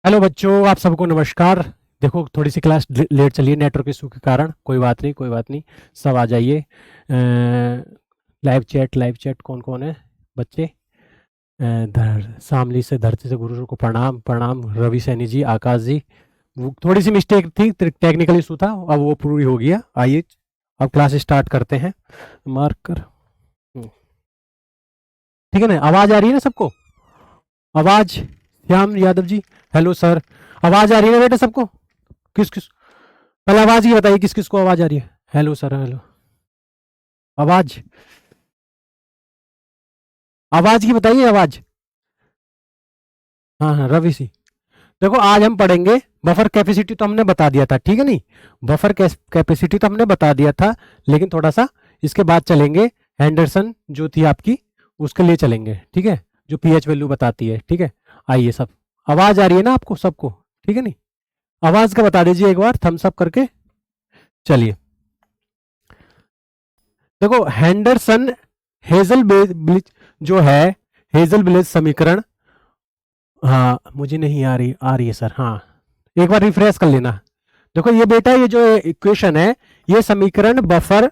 Hello बच्चों, आप सबको नमस्कार। देखो, थोड़ी सी क्लास लेट चली है नेटवर्क इशू के कारण। कोई बात नहीं, कोई बात नहीं। सब आ जाइए। लाइव चैट कौन कौन है बच्चे? शामली से, धरती से गुरु को प्रणाम प्रणाम। रवि सैनी जी, आकाश जी। वो थोड़ी सी मिस्टेक थी, टेक्निकल इशू था, अब वो पूरी हो गया। आइए, अब क्लास स्टार्ट करते हैं। मार्क कर। ठीक है ना? आवाज आ रही है ना सबको? आवाज? Shyam Yadav ji, hello sir. आवाज आ रही है ना बेटा सबको? किस किस पहले आवाज ये बताइए, किस किस को आवाज आ रही है? Hello sir, hello. आवाज, आवाज की बताइए, आवाज। हाँ हाँ, रवि सी। देखो, आज हम पढ़ेंगे बफर कैपेसिटी, तो हमने बता दिया था, ठीक है नहीं? बफर कैपेसिटी तो हमने बता दिया था, लेकिन थोड़ा सा इसके बाद चलेंगे। हेंडरसन जो थी आपकी, उसके लिए चलेंगे, ठीक है? जो पीएच वैल्यू बताती है, ठीक है? आइए सब। आवाज आ रही है ना आपको सबको? ठीक है नहीं? आवाज का बता दीजिए एक बार थम्स अप करके। चलिए, देखो हैंडरसन हेजल ब्लिच जो है, हेजल ब्लिच समीकरण। हाँ, मुझे नहीं आ रही है सर। हाँ, एक बार रिफ्रेश कर लेना। देखो ये बेटा, ये जो इक्वेशन है, ये समीकरण बफर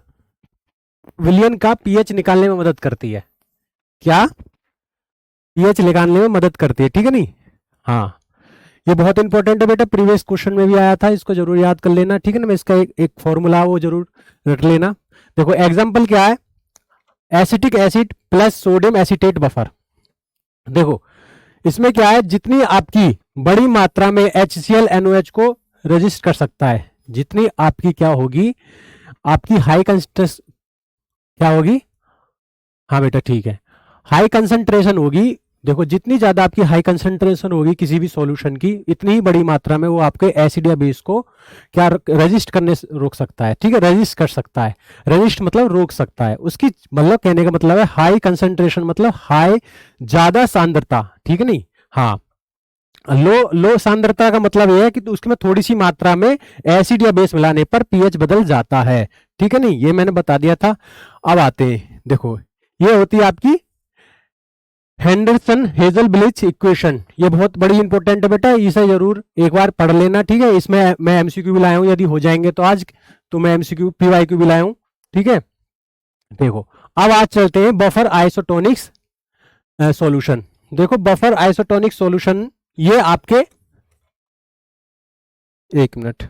विलियन का पीएच निकालने में मदद करती है। क्या? पीएच निकालने में मदद करती है, ठीक है नहीं? हाँ, ये बहुत इंपॉर्टेंट है बेटा, प्रीवियस क्वेश्चन में भी आया था, इसको जरूर याद कर लेना, ठीक है ना? मैं इसका एक फॉर्मूला वो जरूर रट लेना। देखो एग्जाम्पल क्या है, acetic acid plus sodium acetate buffer. देखो इसमें क्या है, जितनी आपकी बड़ी मात्रा में HCl NOH को रजिस्ट कर सकता है, जितनी आपकी क्या होगी, आपकी हाई कंसंट्रेशन क्या होगी? हाँ बेटा, ठीक है, हाई कंसंट्रेशन होगी। देखो जितनी ज्यादा आपकी हाई कंसंट्रेशन होगी किसी भी सॉल्यूशन की, इतनी ही बड़ी मात्रा में वो आपके एसिड या बेस को क्या रजिस्ट करने से रोक सकता है, ठीक है? रजिस्ट कर सकता है। रजिस्ट मतलब रोक सकता है, उसकी मतलब कहने का मतलब है हाई कंसंट्रेशन मतलब हाई, ज्यादा सांद्रता, ठीक है नहीं? हाँ, लो लो सांद्रता का मतलब यह है कि तो उसमें थोड़ी सी मात्रा में एसिड या बेस मिलाने पर पीएच बदल जाता है, ठीक है नहीं? ये मैंने बता दिया था। अब आते हैं, देखो ये होती है आपकी हेंडरसन हेजल ब्लिच इक्वेशन। ये बहुत बड़ी इंपॉर्टेंट है बेटा, इसे जरूर एक बार पढ़ लेना, ठीक है? इसमें मैं एमसीक्यू भी लाया हूं, यदि हो जाएंगे तो आज, तो मैं एमसीक्यू पीवाईक्यू भी लाया हूं, ठीक है? देखो, अब आज चलते हैं बफर आइसोटोनिक्स सॉल्यूशन। देखो बफर आइसोटोनिक सॉल्यूशन, ये आपके, एक minute,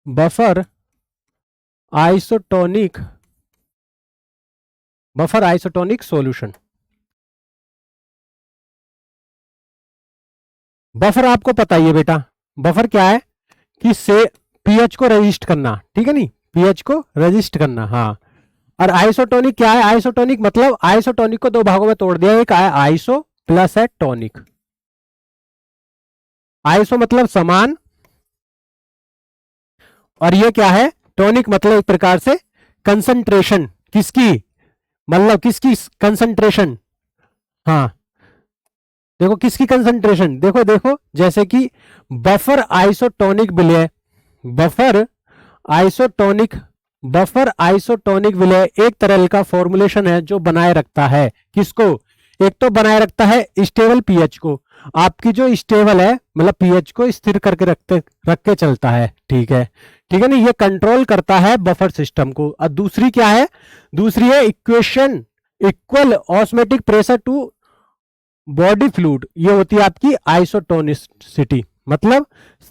buffer isotonic, buffer isotonic solution. Buffer आपको पता ही है बेटा, बफर क्या है कि से पीएच को रजिस्ट करना, ठीक है नहीं? पीएच को रजिस्ट करना, हाँ। और आइसोटोनिक क्या है? आइसोटोनिक मतलब आइसोटोनिक को दो भागों में तोड़ दिया, एक है आइसो प्लस है टोनिक। आइसो मतलब समान, और ये क्या है? टोनिक मतलब एक प्रकार से कंसंट्रेशन, किसकी? मतलब किसकी कंसंट्रेशन? हाँ, देखो किसकी कंसंट्रेशन, देखो देखो, जैसे कि बफर आइसोटोनिक विलय, बफर आइसोटोनिक, बफर आइसोटोनिक विलय एक तरल का फॉर्मुलेशन है जो बनाए रखता है किसको? एक तो बनाए रखता है स्टेबल पीएच को, आपकी जो स्टेबल है मतलब पीएच को स्थिर करके रख के चलता है, ठीक है? ठीक है ना? ये कंट्रोल करता है बफर सिस्टम को। और दूसरी क्या है? दूसरी है equation, equal osmotic pressure to body fluid. ये होती है आपकी आइसोटोनिसिटी, मतलब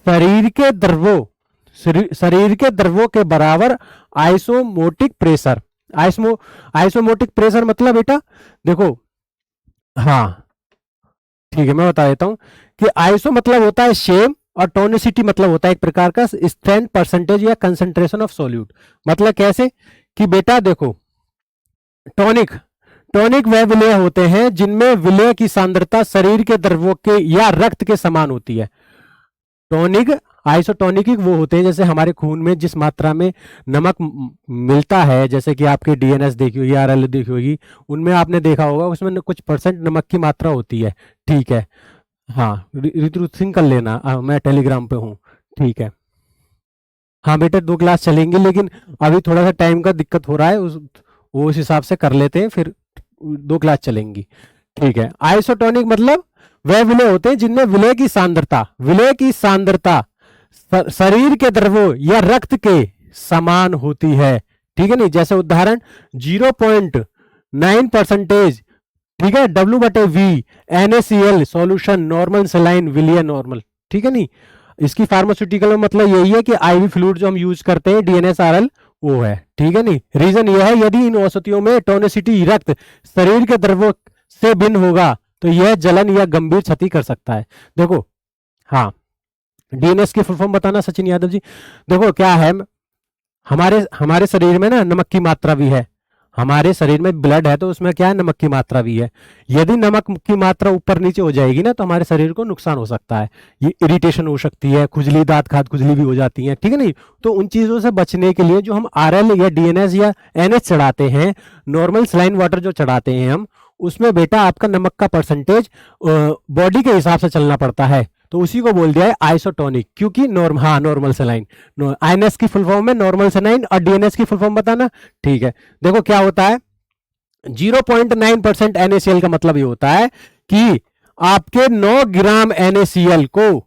शरीर के द्रवों, शरीर के द्रवों के बराबर आइसोमोटिक प्रेशर। आइसोमोटिक प्रेशर मतलब बेटा, देखो, हाँ ठीक है, मैं बता देता हूं कि आइसो मतलब होता है शेम, और टोनिसिटी मतलब होता है एक प्रकार का स्ट्रेंथ परसेंटेज या कंसंट्रेशन ऑफ सॉल्यूट। मतलब कैसे कि बेटा देखो, टॉनिक, टॉनिक वह विलय होते हैं जिनमें विलय की सांद्रता शरीर के द्रवों के या रक्त के समान होती है। टॉनिक, आइसोटोनिक वो होते हैं जैसे हमारे खून में जिस मात्रा में नमक मिलता है, जैसे कि आपके डीएनएस देखी होगी, आरएल देखी होगी, उनमें आपने देखा होगा उसमें कुछ परसेंट नमक की मात्रा होती है, ठीक है? हाँ, ऋतु सिंह कर लेना, मैं टेलीग्राम पे हूँ, ठीक है? हाँ बेटा, 2 क्लास चलेंगी, लेकिन अभी थोड़ा सा टाइम का दिक्कत हो रहा है, उस हिसाब से कर लेते हैं, फिर दो क्लास चलेंगी। ठीक है, आइसोटोनिक मतलब वह विलय होते हैं जिनमें विलय की सांद्रता शरीर के द्रव्यों या रक्त के समान होती है। ठीक है नहीं, जैसे उदाहरण 0.9%, ठीक है, W/V NaCl solution normal saline विलियन नॉर्मल। ठीक है नहीं, इसकी फार्मास्यूटिकल में मतलब यही है कि आईवी फ्लूइड जो हम यूज करते हैं DNSRL वो है। ठीक है नहीं, रीजन यह है यदि इन औषधियों में टोनिसिटी रक्त शरीर के द्रव्यों से भिन्न होगा तो यह जलन या गंभीर क्षति कर सकता है। देखो, हाँ, डीएनएस की फुल फॉर्म बताना सचिन यादव जी। देखो क्या है, हमारे हमारे शरीर में ना नमक की मात्रा भी है। हमारे शरीर में ब्लड है तो उसमें क्या है, नमक की मात्रा भी है। यदि नमक की मात्रा ऊपर नीचे हो जाएगी ना तो हमारे शरीर को नुकसान हो सकता है। ये इरिटेशन हो सकती है, खुजली, दांत खाद खुजली भी हो जाती है। ठीक है नहीं, तो उन चीजों से बचने के लिए जो हम आरएल या डीएनएस या एनएच चढ़ाते हैं, नॉर्मल सलाइन वाटर जो चढ़ाते हैं हम, उसमें बेटा आपका नमक का परसेंटेज बॉडी के हिसाब से चलना पड़ता है। तो उसी को बोल दिया है आइसोटोनिक, क्योंकि नॉर्मल सलाइन, आईएनएस की फुल फॉर्म में नॉर्मल सलाइन और डीएनएस की फुल फॉर्म बताना। ठीक है, देखो क्या होता है, 0.9% NaCl का मतलब ये होता है कि आपके 9 ग्राम NaCl को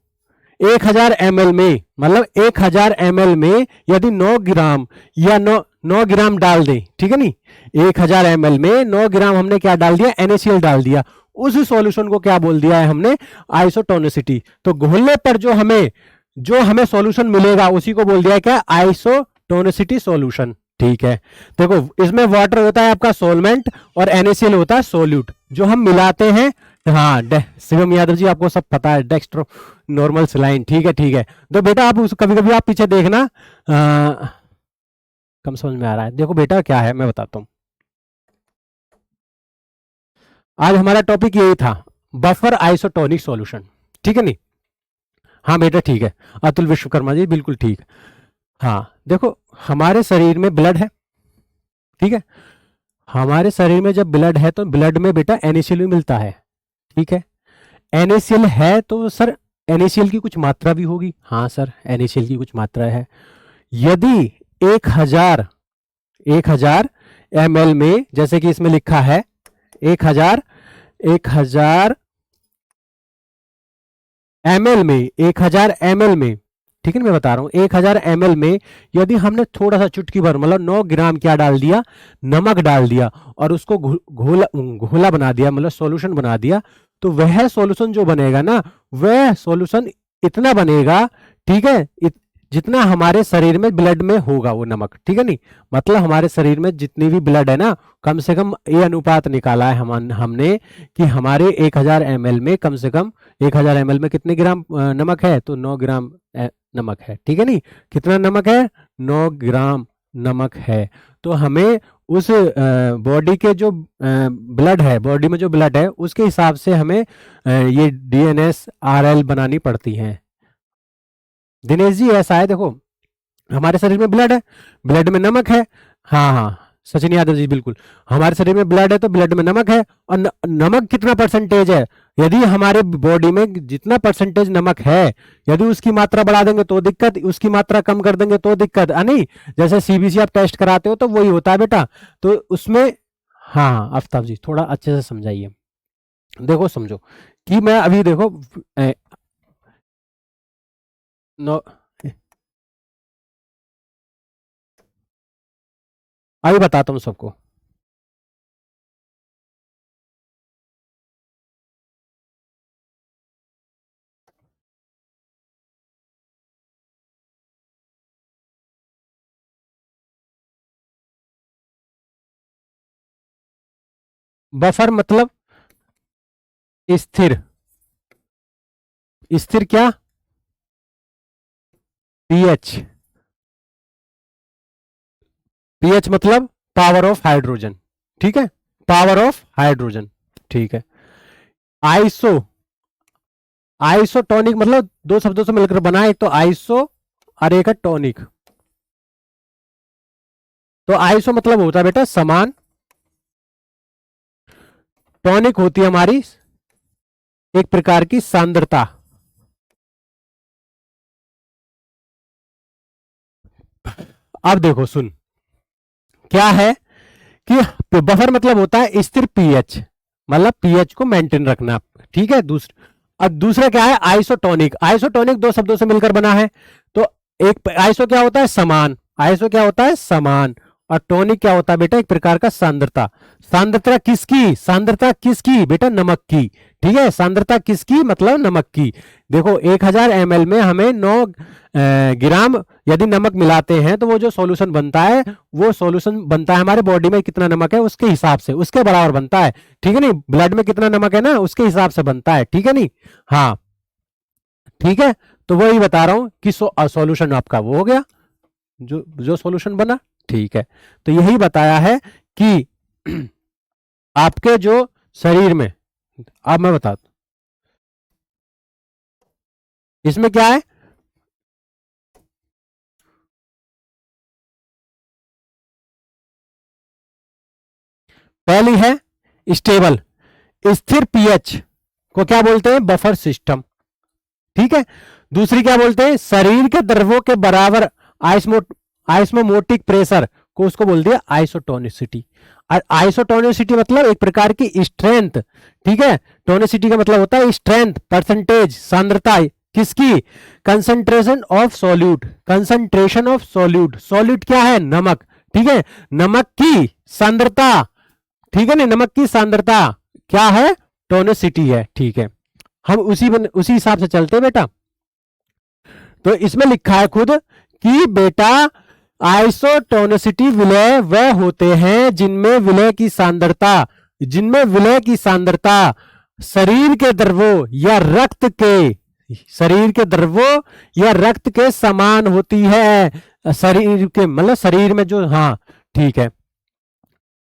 1000 ml में, मतलब 1000 ml में यदि 9 ग्राम या 9 ग्राम डाल दें, ठीक है नहीं, 1000 ml में 9 ग्राम हमने क्या डाल दिया, NaCl डाल दिया, उस सॉल्यूशन को क्या बोल दिया है हमने, आइसोटोनिसिटी। तो घोलने पर जो हमें सॉल्यूशन मिलेगा उसी को बोल दिया है क्या, आइसोटोनिसिटी सॉल्यूशन। ठीक है, देखो इसमें वाटर होता है आपका सोलमेंट और NaCl होता है सोल्यूट जो हम मिलाते हैं। हाँ, शिवम यादव जी आपको सब पता है, डेक्स्ट्रो नॉर्मल सलाइन। ठीक है, ठीक है, तो बेटा आप कभी कभी आप पीछे देखना, कम समझ में आ रहा है। देखो बेटा क्या है मैं बताता हूँ, आज हमारा टॉपिक यही था, बफर आइसोटोनिक सॉल्यूशन। ठीक है नहीं, हाँ बेटा ठीक है, अतुल विश्वकर्मा जी बिल्कुल ठीक। हाँ देखो, हमारे शरीर में ब्लड है, ठीक है, हमारे शरीर में जब ब्लड है तो ब्लड में बेटा NaCl भी मिलता है। ठीक है, NaCl है तो सर NaCl की कुछ मात्रा भी होगी। हाँ सर, NaCl की कुछ मात्रा है। यदि 1000 ml में, जैसे कि इसमें लिखा है 1000 ml में, 1000 ml में, ठीक है, मैं बता रहा हूं 1000 ml में यदि हमने थोड़ा सा चुटकी भर मतलब 9 ग्राम क्या डाल दिया, नमक डाल दिया और उसको घोला बना दिया, मतलब सॉल्यूशन बना दिया, तो वह सॉल्यूशन जो बनेगा ना, वह सॉल्यूशन इतना बनेगा, ठीक है, जितना हमारे शरीर में ब्लड में होगा वो नमक। ठीक है नहीं, मतलब हमारे शरीर में जितनी भी ब्लड है ना, कम से कम ये अनुपात निकाला है हमने कि हमारे 1000 ml में कम से कम 1000 ml में कितने ग्राम नमक है, तो 9 ग्राम नमक है। ठीक है नहीं, कितना नमक है, 9 ग्राम नमक है। तो हमें उस बॉडी के जो ब्लड है, बॉडी में जो ब्लड है उसके हिसाब से हमें ये DNSRL बनानी पड़ती है। दिनेश जी ऐसा है, देखो हमारे शरीर में ब्लड है, ब्लड में नमक है। हाँ हाँ सचिन यादव जी बिल्कुल, हमारे शरीर में ब्लड है तो ब्लड में नमक है, और नमक कितना परसेंटेज है, यदि हमारे बॉडी में जितना परसेंटेज नमक है, यदि उसकी मात्रा बढ़ा देंगे तो दिक्कत, उसकी मात्रा कम कर देंगे तो दिक्कत, नहीं, जैसे CBC आप टेस्ट कराते हो तो वही होता है बेटा। तो उसमें, हाँ आफ्ताब जी थोड़ा अच्छे से समझाइए। देखो समझो कि मैं अभी देखो नो, अभी बताता हूँ सबको। बफर मतलब स्थिर, स्थिर क्या, पीएच, पीएच मतलब पावर ऑफ हाइड्रोजन। ठीक है, पावर ऑफ हाइड्रोजन। ठीक है, आइसो, आइसोटोनिक मतलब दो शब्दों से मिलकर बना, एक तो आइसो और एक है टॉनिक। तो आइसो मतलब होता है बेटा समान, टॉनिक होती है हमारी एक प्रकार की सांद्रता। अब देखो सुन, क्या है कि बफर मतलब होता है स्थिर पीएच, मतलब पीएच को मेंटेन रखना, ठीक है। अब दूसरा क्या है, आइसोटोनिक। आइसोटोनिक दो शब्दों से मिलकर बना है। तो एक आइसो क्या होता है, समान। आइसो क्या होता है, समान। और टोनिक क्या होता है बेटा, एक प्रकार का सांद्रता। सांद्रता किसकी, सांद्रता किसकी बेटा, नमक की। ठीक है, सांद्रता किसकी, मतलब नमक की। देखो 1000 ml में हमें 9 ग्राम यदि नमक मिलाते हैं तो वो जो सॉल्यूशन बनता है, वो सॉल्यूशन बनता है हमारे बॉडी में कितना नमक है उसके हिसाब से, उसके बराबर बनता है। ठीक है नहीं, ब्लड में कितना नमक है ना उसके हिसाब से बनता है, ठीक है नहीं। हाँ ठीक है, तो वही बता रहा हूं कि सॉल्यूशन आपका वो हो गया, जो जो सॉल्यूशन बना। ठीक है, तो यही बताया है कि आपके जो शरीर में, अब मैं बता दूं इसमें क्या है। पहली है स्टेबल, स्थिर पीएच को क्या बोलते हैं, बफर सिस्टम। ठीक है, दूसरी क्या बोलते हैं, शरीर के द्रव्यों के बराबर आइस्मोमोटिक प्रेशर को उसको बोल दिया आइसोटोनिसिटी। और आइसोटोनिसिटी मतलब एक प्रकार की स्ट्रेंथ। ठीक है, टोनिसिटी का मतलब होता है स्ट्रेंथ, परसेंटेज, सांद्रता किसकी, concentration of solute, concentration of solute. Solute क्या है, नमक। ठीक है, नमक की सांद्रता, ठीक है ना, नमक की सांद्रता क्या है, टोनिसिटी है। ठीक है, हम उसी हिसाब से चलते हैं बेटा। तो इसमें लिखा है खुद कि बेटा आइसोटोनिसिटी विलय वह होते हैं जिनमें विलय की सांद्रता शरीर के द्रवों या रक्त के, शरीर के द्रवों या रक्त के समान होती है। शरीर के मतलब शरीर में जो, हाँ ठीक है।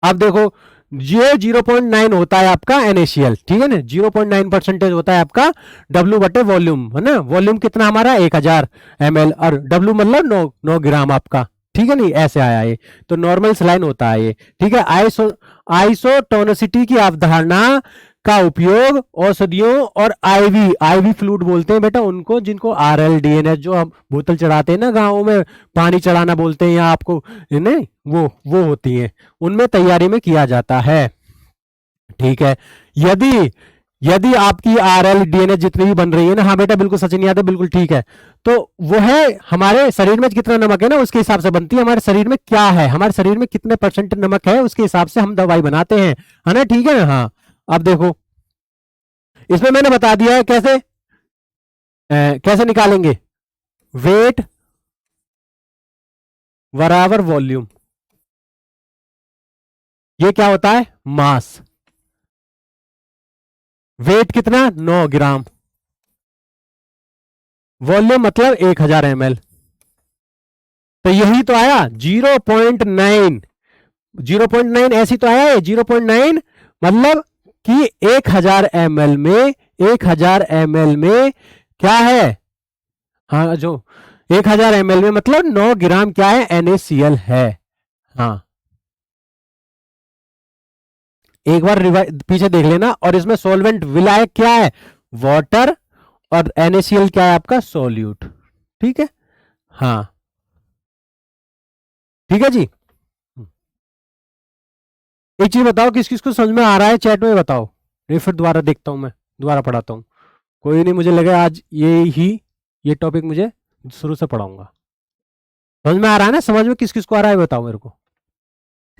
अब देखो ये 0.9 होता है आपका NaCl, ठीक है ना, 0.9% होता है आपका W बटे वॉल्यूम, है ना। वॉल्यूम कितना हमारा 1000 ml, और W मतलब 9 ग्राम आपका। ठीक है नहीं, ऐसे आया ये, तो नॉर्मल सलाइन होता है ये। ठीक है, आइसोटोनिसिटी की अवधारणा का उपयोग औषधियों और आईवी फ्लूइड बोलते हैं बेटा उनको, जिनको RLDNS जो हम बोतल चढ़ाते हैं ना गाँव में, पानी चढ़ाना बोलते हैं या आपको, नहीं वो होती हैं, उनमें तैयारी में किया जाता है। ठीक है, यदि यदि आपकी RLDNS जितनी भी बन रही है ना, हाँ बेटा बिल्कुल सचिन याद है, बिल्कुल ठीक है। तो वो है हमारे शरीर में कितना नमक है ना उसके हिसाब से बनती है, हमारे शरीर में क्या है, हमारे शरीर में कितने % नमक है उसके हिसाब से हम दवाई बनाते हैं, है ना। ठीक है ना, हाँ। अब देखो इसमें मैंने बता दिया है कैसे कैसे निकालेंगे, वेट बराबर वॉल्यूम, ये क्या होता है, मास। वेट कितना, 9 ग्राम, वॉल्यूम मतलब 1000 ml। तो यही तो आया 0.9, 0.9 ऐसी तो आया है 0.9, मतलब कि 1000 ml में, 1000 ml में क्या है, हाँ जो 1000 ml में मतलब 9 ग्राम क्या है, NaCl है। हाँ एक बार पीछे देख लेना, और इसमें सॉल्वेंट विलायक क्या है, वाटर, और NaCl क्या है आपका, सोल्यूट। ठीक है, हाँ ठीक है जी। एक चीज बताओ, किस किस को समझ में आ रहा है चैट में बताओ, ये फिर दोबारा देखता हूं, मैं दोबारा पढ़ाता हूं। कोई नहीं, मुझे लगा आज ये टॉपिक मुझे शुरू से पढ़ाऊंगा। समझ में आ रहा है ना, समझ में किस किस को आ रहा है बताओ मेरे को।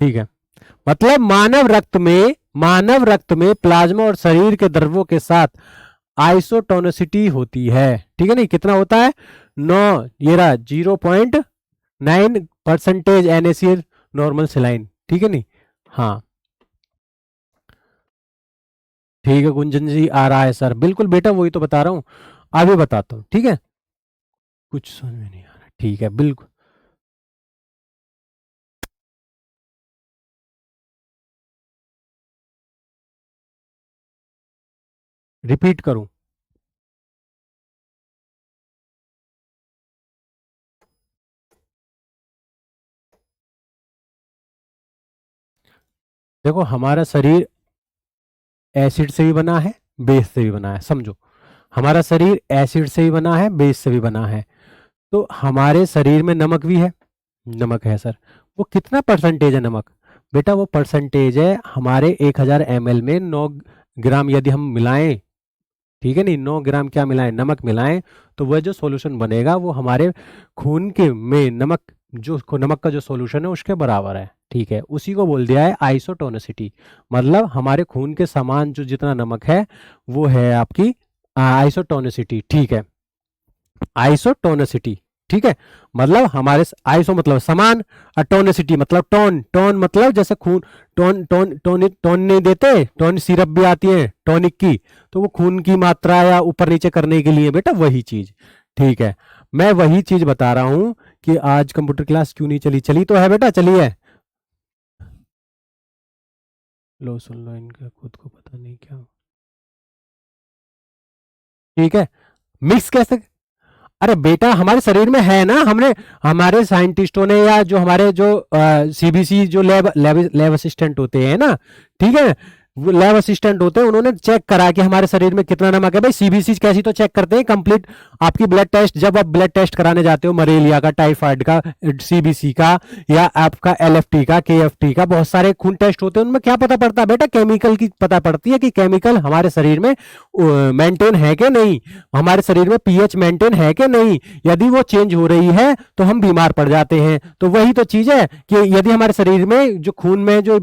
ठीक है, मतलब मानव रक्त में प्लाज्मा और शरीर के द्रव्यों के साथ आइसोटोनिसिटी होती है। ठीक है नहीं, कितना होता है, 9, ये रहा 0.9% NaCl नॉर्मल सलाइन। ठीक है नहीं, हाँ ठीक है, गुंजन जी आ रहा है सर, बिल्कुल बेटा वही तो बता रहा हूं, अभी बताता हूं। ठीक है, कुछ समझ में नहीं आ रहा, ठीक है बिल्कुल। रिपीट करूं, देखो हमारा शरीर एसिड से भी बना है, बेस से भी बना है, समझो हमारा शरीर एसिड से भी बना है, बेस से भी बना है। तो हमारे शरीर में नमक भी है, नमक है सर, वो कितना % है नमक, बेटा वो परसेंटेज है हमारे 1000 ml में 9 ग्राम यदि हम मिलाएं, ठीक है नहीं, 9 ग्राम क्या मिलाएं, नमक मिलाएं, तो वह जो सॉल्यूशन बनेगा वो हमारे खून के में नमक नमक का जो सॉल्यूशन है उसके बराबर है। ठीक है, उसी को बोल दिया है आइसोटोनिसिटी, मतलब हमारे खून के समान जो जितना नमक है वो है आपकी आइसोटोनिसिटी। ठीक है, आइसोटोनिसिटी, ठीक है, मतलब हमारे आइसो मतलब समान, और टोनिसिटी मतलब टोन, टोन मतलब जैसे खून, टोन टोन टोन टोन नहीं देते, टोन सिरप भी आती है टॉनिक की, तो वो खून की मात्रा या ऊपर नीचे करने के लिए बेटा वही चीज। ठीक है, मैं वही चीज बता रहा हूं कि आज कंप्यूटर क्लास क्यों नहीं चली, चली तो है बेटा, चली है। लो सुन लो, इनका खुद को पता नहीं क्या। ठीक है, मिक्स कैसे, अरे बेटा हमारे शरीर में है ना, हमने हमारे साइंटिस्टों ने या जो हमारे जो सीबीसी जो लैब लैब लैब असिस्टेंट होते हैं ना, ठीक है, वो लैब असिस्टेंट होते हैं, उन्होंने चेक करा कि हमारे शरीर में कितना नमक है। भाई सीबीसी कैसी तो चेक करते हैं कंप्लीट आपकी ब्लड टेस्ट, जब आप ब्लड टेस्ट कराने जाते हो मलेरिया का, टाइफाइड का, सीबीसी का, या आपका एलएफटी का, केएफटी का, बहुत सारे खून टेस्ट होते हैं, उनमें क्या पता पड़ता है बेटा, केमिकल की पता पड़ती है कि केमिकल हमारे शरीर में मेंटेन है कि नहीं, हमारे शरीर में पीएच मेंटेन है कि नहीं, यदि वो चेंज हो रही है तो हम बीमार पड़ जाते हैं। तो वही तो चीज है कि यदि हमारे शरीर में जो खून में जो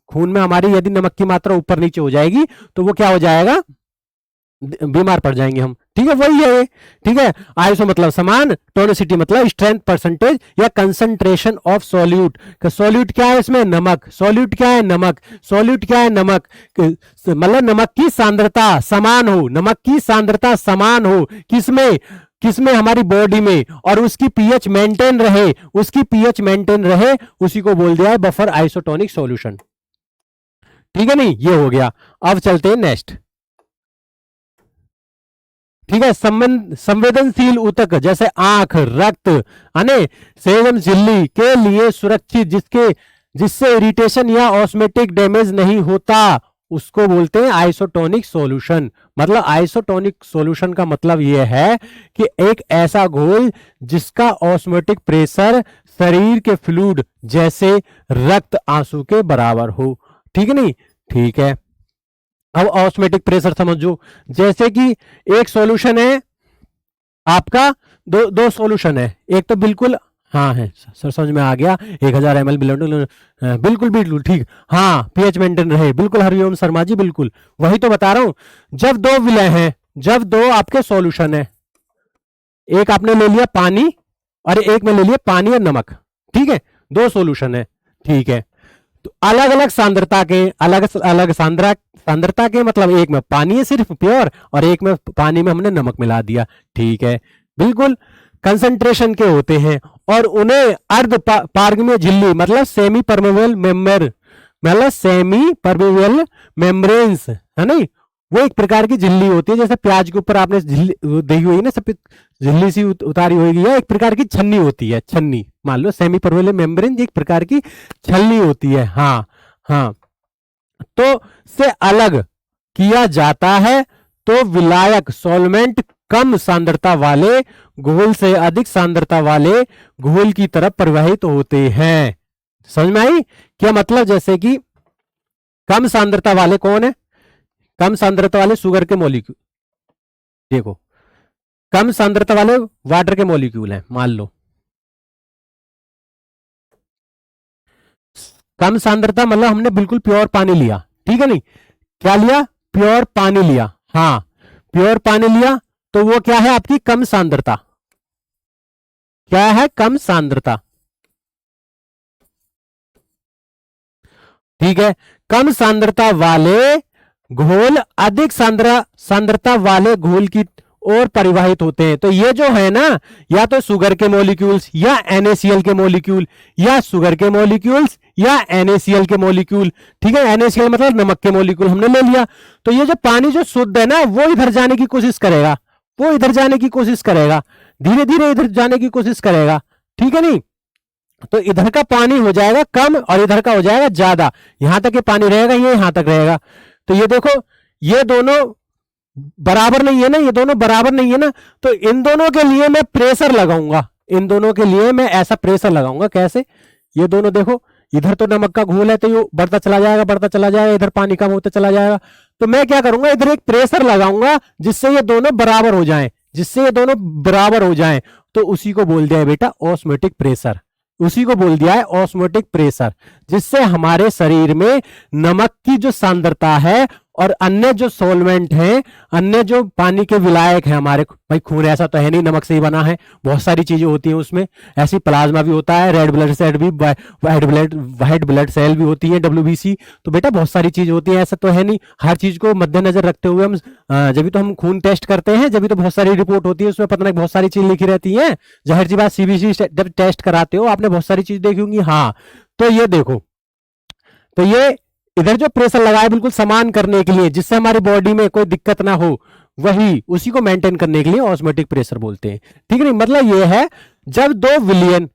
खून में हमारी यदि नमक की मात्रा ऊपर नीचे हो जाएगी तो वो क्या हो जाएगा, बीमार पड़ जाएंगे हम। ठीक है, वही है। ठीक है, आइसो मतलब समान, टोनिसिटी मतलब स्ट्रेंथ परसेंटेज या कंसंट्रेशन ऑफ सॉल्यूट। सॉल्यूट क्या है इसमें, नमक, सॉल्यूट क्या है, नमक, सॉल्यूट क्या है, नमक, मतलब नमक की सांद्रता समान हो, नमक की सांद्रता समान हो किसमें, किसमें, हमारी बॉडी में, और उसकी पीएच मेंटेन रहे, उसकी पीएच मेंटेन रहे, उसी को बोल दिया है बफर आइसोटोनिक सॉल्यूशन। ठीक है नहीं, ये हो गया। अब चलते हैं नेक्स्ट। ठीक है, संवेदनशील ऊतक जैसे आंख, रक्त, अने सेवन झिल्ली के लिए सुरक्षित, जिससे इरिटेशन या ऑस्मेटिक डैमेज नहीं होता, उसको बोलते हैं आइसोटोनिक सॉल्यूशन। मतलब आइसोटोनिक सॉल्यूशन का मतलब यह है कि एक ऐसा घोल जिसका ऑस्मेटिक प्रेशर शरीर के फ्लूइड जैसे रक्त आंसू के बराबर हो। ठीक है नहीं, ठीक है, अब ऑस्मेटिक प्रेशर समझो, जैसे कि एक सॉल्यूशन है आपका, दो दो सॉल्यूशन है, एक तो बिल्कुल, हाँ है सर समझ में आ गया, 1000 ml बिल्कुल बिल्कुल बिल्कुल ठीक, हाँ पीएच मेंटेन रहे, बिल्कुल हरिओम शर्मा जी, बिल्कुल वही तो बता रहा हूं। जब दो विलय हैं, जब दो आपके सॉल्यूशन है, एक आपने ले लिया पानी और एक में ले लिया पानी और नमक, ठीक है, दो सॉल्यूशन है, ठीक है, तो अलग अलग सांद्रता के, अलग अलग सांद्रता के, मतलब एक में पानी है सिर्फ प्योर और एक में पानी में हमने नमक मिला दिया। ठीक है, बिल्कुल कंसंट्रेशन के होते हैं और उन्हें अर्ध पारगम्य झिल्ली मतलब सेमी परमेबल मेम्बर, मतलब सेमी परमेबल मेम्ब्रेन्स है नहीं, वो एक प्रकार की झिल्ली होती है, जैसे प्याज के ऊपर आपने झिल्ली देखी हुई ना, सफेद झिल्ली सी उतारी होगी, या एक प्रकार की छन्नी होती है, छन्नी मान लो, सेमी परमेबल मेम्ब्रेन एक प्रकार की छलनी होती है। हाँ हाँ, तो से अलग किया जाता है तो विलायक सॉल्वेंट कम सांद्रता वाले घोल से अधिक सांद्रता वाले घोल की तरफ प्रवाहित होते हैं। समझ में आई क्या मतलब, जैसे कि कम सांद्रता वाले कौन है, कम सांद्रता वाले शुगर के मॉलिक्यूल, देखो कम सांद्रता वाले वाटर के मॉलिक्यूल हैं, मान लो कम सांद्रता मतलब हमने बिल्कुल प्योर पानी लिया, ठीक है नहीं, क्या लिया, प्योर पानी लिया, हाँ प्योर पानी लिया, तो वो क्या है आपकी कम सांद्रता, क्या है, कम सांद्रता। ठीक है, कम सांद्रता वाले घोल अधिक सांद्रता वाले घोल की ओर परिवाहित होते हैं। तो ये जो है ना, या तो शुगर के मॉलिक्यूल्स या NaCl के मॉलिक्यूल, या शुगर के मॉलिक्यूल्स या NaCl के मॉलिक्यूल, ठीक है, NaCl मतलब नमक के मॉलिक्यूल हमने ले लिया, तो ये जो पानी जो शुद्ध है ना, वो इधर जाने की कोशिश करेगा, वो इधर जाने की कोशिश करेगा, धीरे धीरे इधर जाने की कोशिश करेगा, ठीक है नहीं, तो इधर का पानी हो जाएगा कम और इधर का हो जाएगा ज्यादा, यहां तक ये पानी रहेगा, ये यहां तक रहेगा। तो ये देखो, ये दोनों बराबर नहीं है ना, ये दोनों बराबर नहीं है ना, तो इन दोनों के लिए मैं प्रेशर लगाऊंगा, इन दोनों के लिए मैं ऐसा प्रेशर लगाऊंगा, कैसे, ये दोनों देखो, इधर तो नमक का घोल है तो ये बढ़ता चला जाएगा, बढ़ता चला जाएगा, इधर पानी कम होता चला जाएगा। तो मैं क्या करूंगा, इधर एक प्रेशर लगाऊंगा जिससे ये दोनों बराबर हो जाएं, जिससे ये दोनों बराबर हो जाएं। तो उसी को बोल दिया है बेटा ऑस्मोटिक प्रेशर, उसी को बोल दिया है ऑस्मोटिक प्रेशर, जिससे हमारे शरीर में नमक की जो सांद्रता है और अन्य जो सॉल्वेंट हैं, अन्य जो पानी के विलायक हैं, हमारे भाई खून ऐसा तो है नहीं नमक से ही बना है, बहुत सारी चीजें होती हैं उसमें, ऐसी प्लाज्मा भी होता है, रेड ब्लड सेल भी, व्हाइट ब्लड सेल भी होती है, WBC। तो बेटा बहुत सारी चीज होती है, ऐसा तो है नहीं। हर चीज को मद्देनजर रखते हुए हम जब तो हम खून टेस्ट करते हैं, जब तो बहुत सारी रिपोर्ट होती है, उसमें पता नहीं बहुत सारी चीज लिखी रहती है। जाहिर सी बात CBC जब टेस्ट कराते हो आपने बहुत सारी चीज देखी होंगी। हाँ, तो ये देखो, तो ये इधर जो प्रेशर लगा है बिल्कुल समान करने के लिए, जिससे हमारी बॉडी में कोई दिक्कत ना हो, वही उसी को मेंटेन करने के लिए ऑस्मोटिक प्रेशर बोलते हैं। ठीक है नहीं, मतलब ये है जब 2 विलियन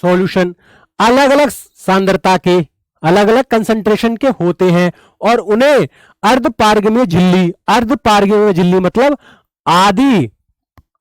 सॉल्यूशन अलग अलग सांद्रता के, अलग अलग कंसंट्रेशन के होते हैं और उन्हें अर्धपारगम्य झिल्ली, अर्धपारगम्य झिल्ली मतलब आधी,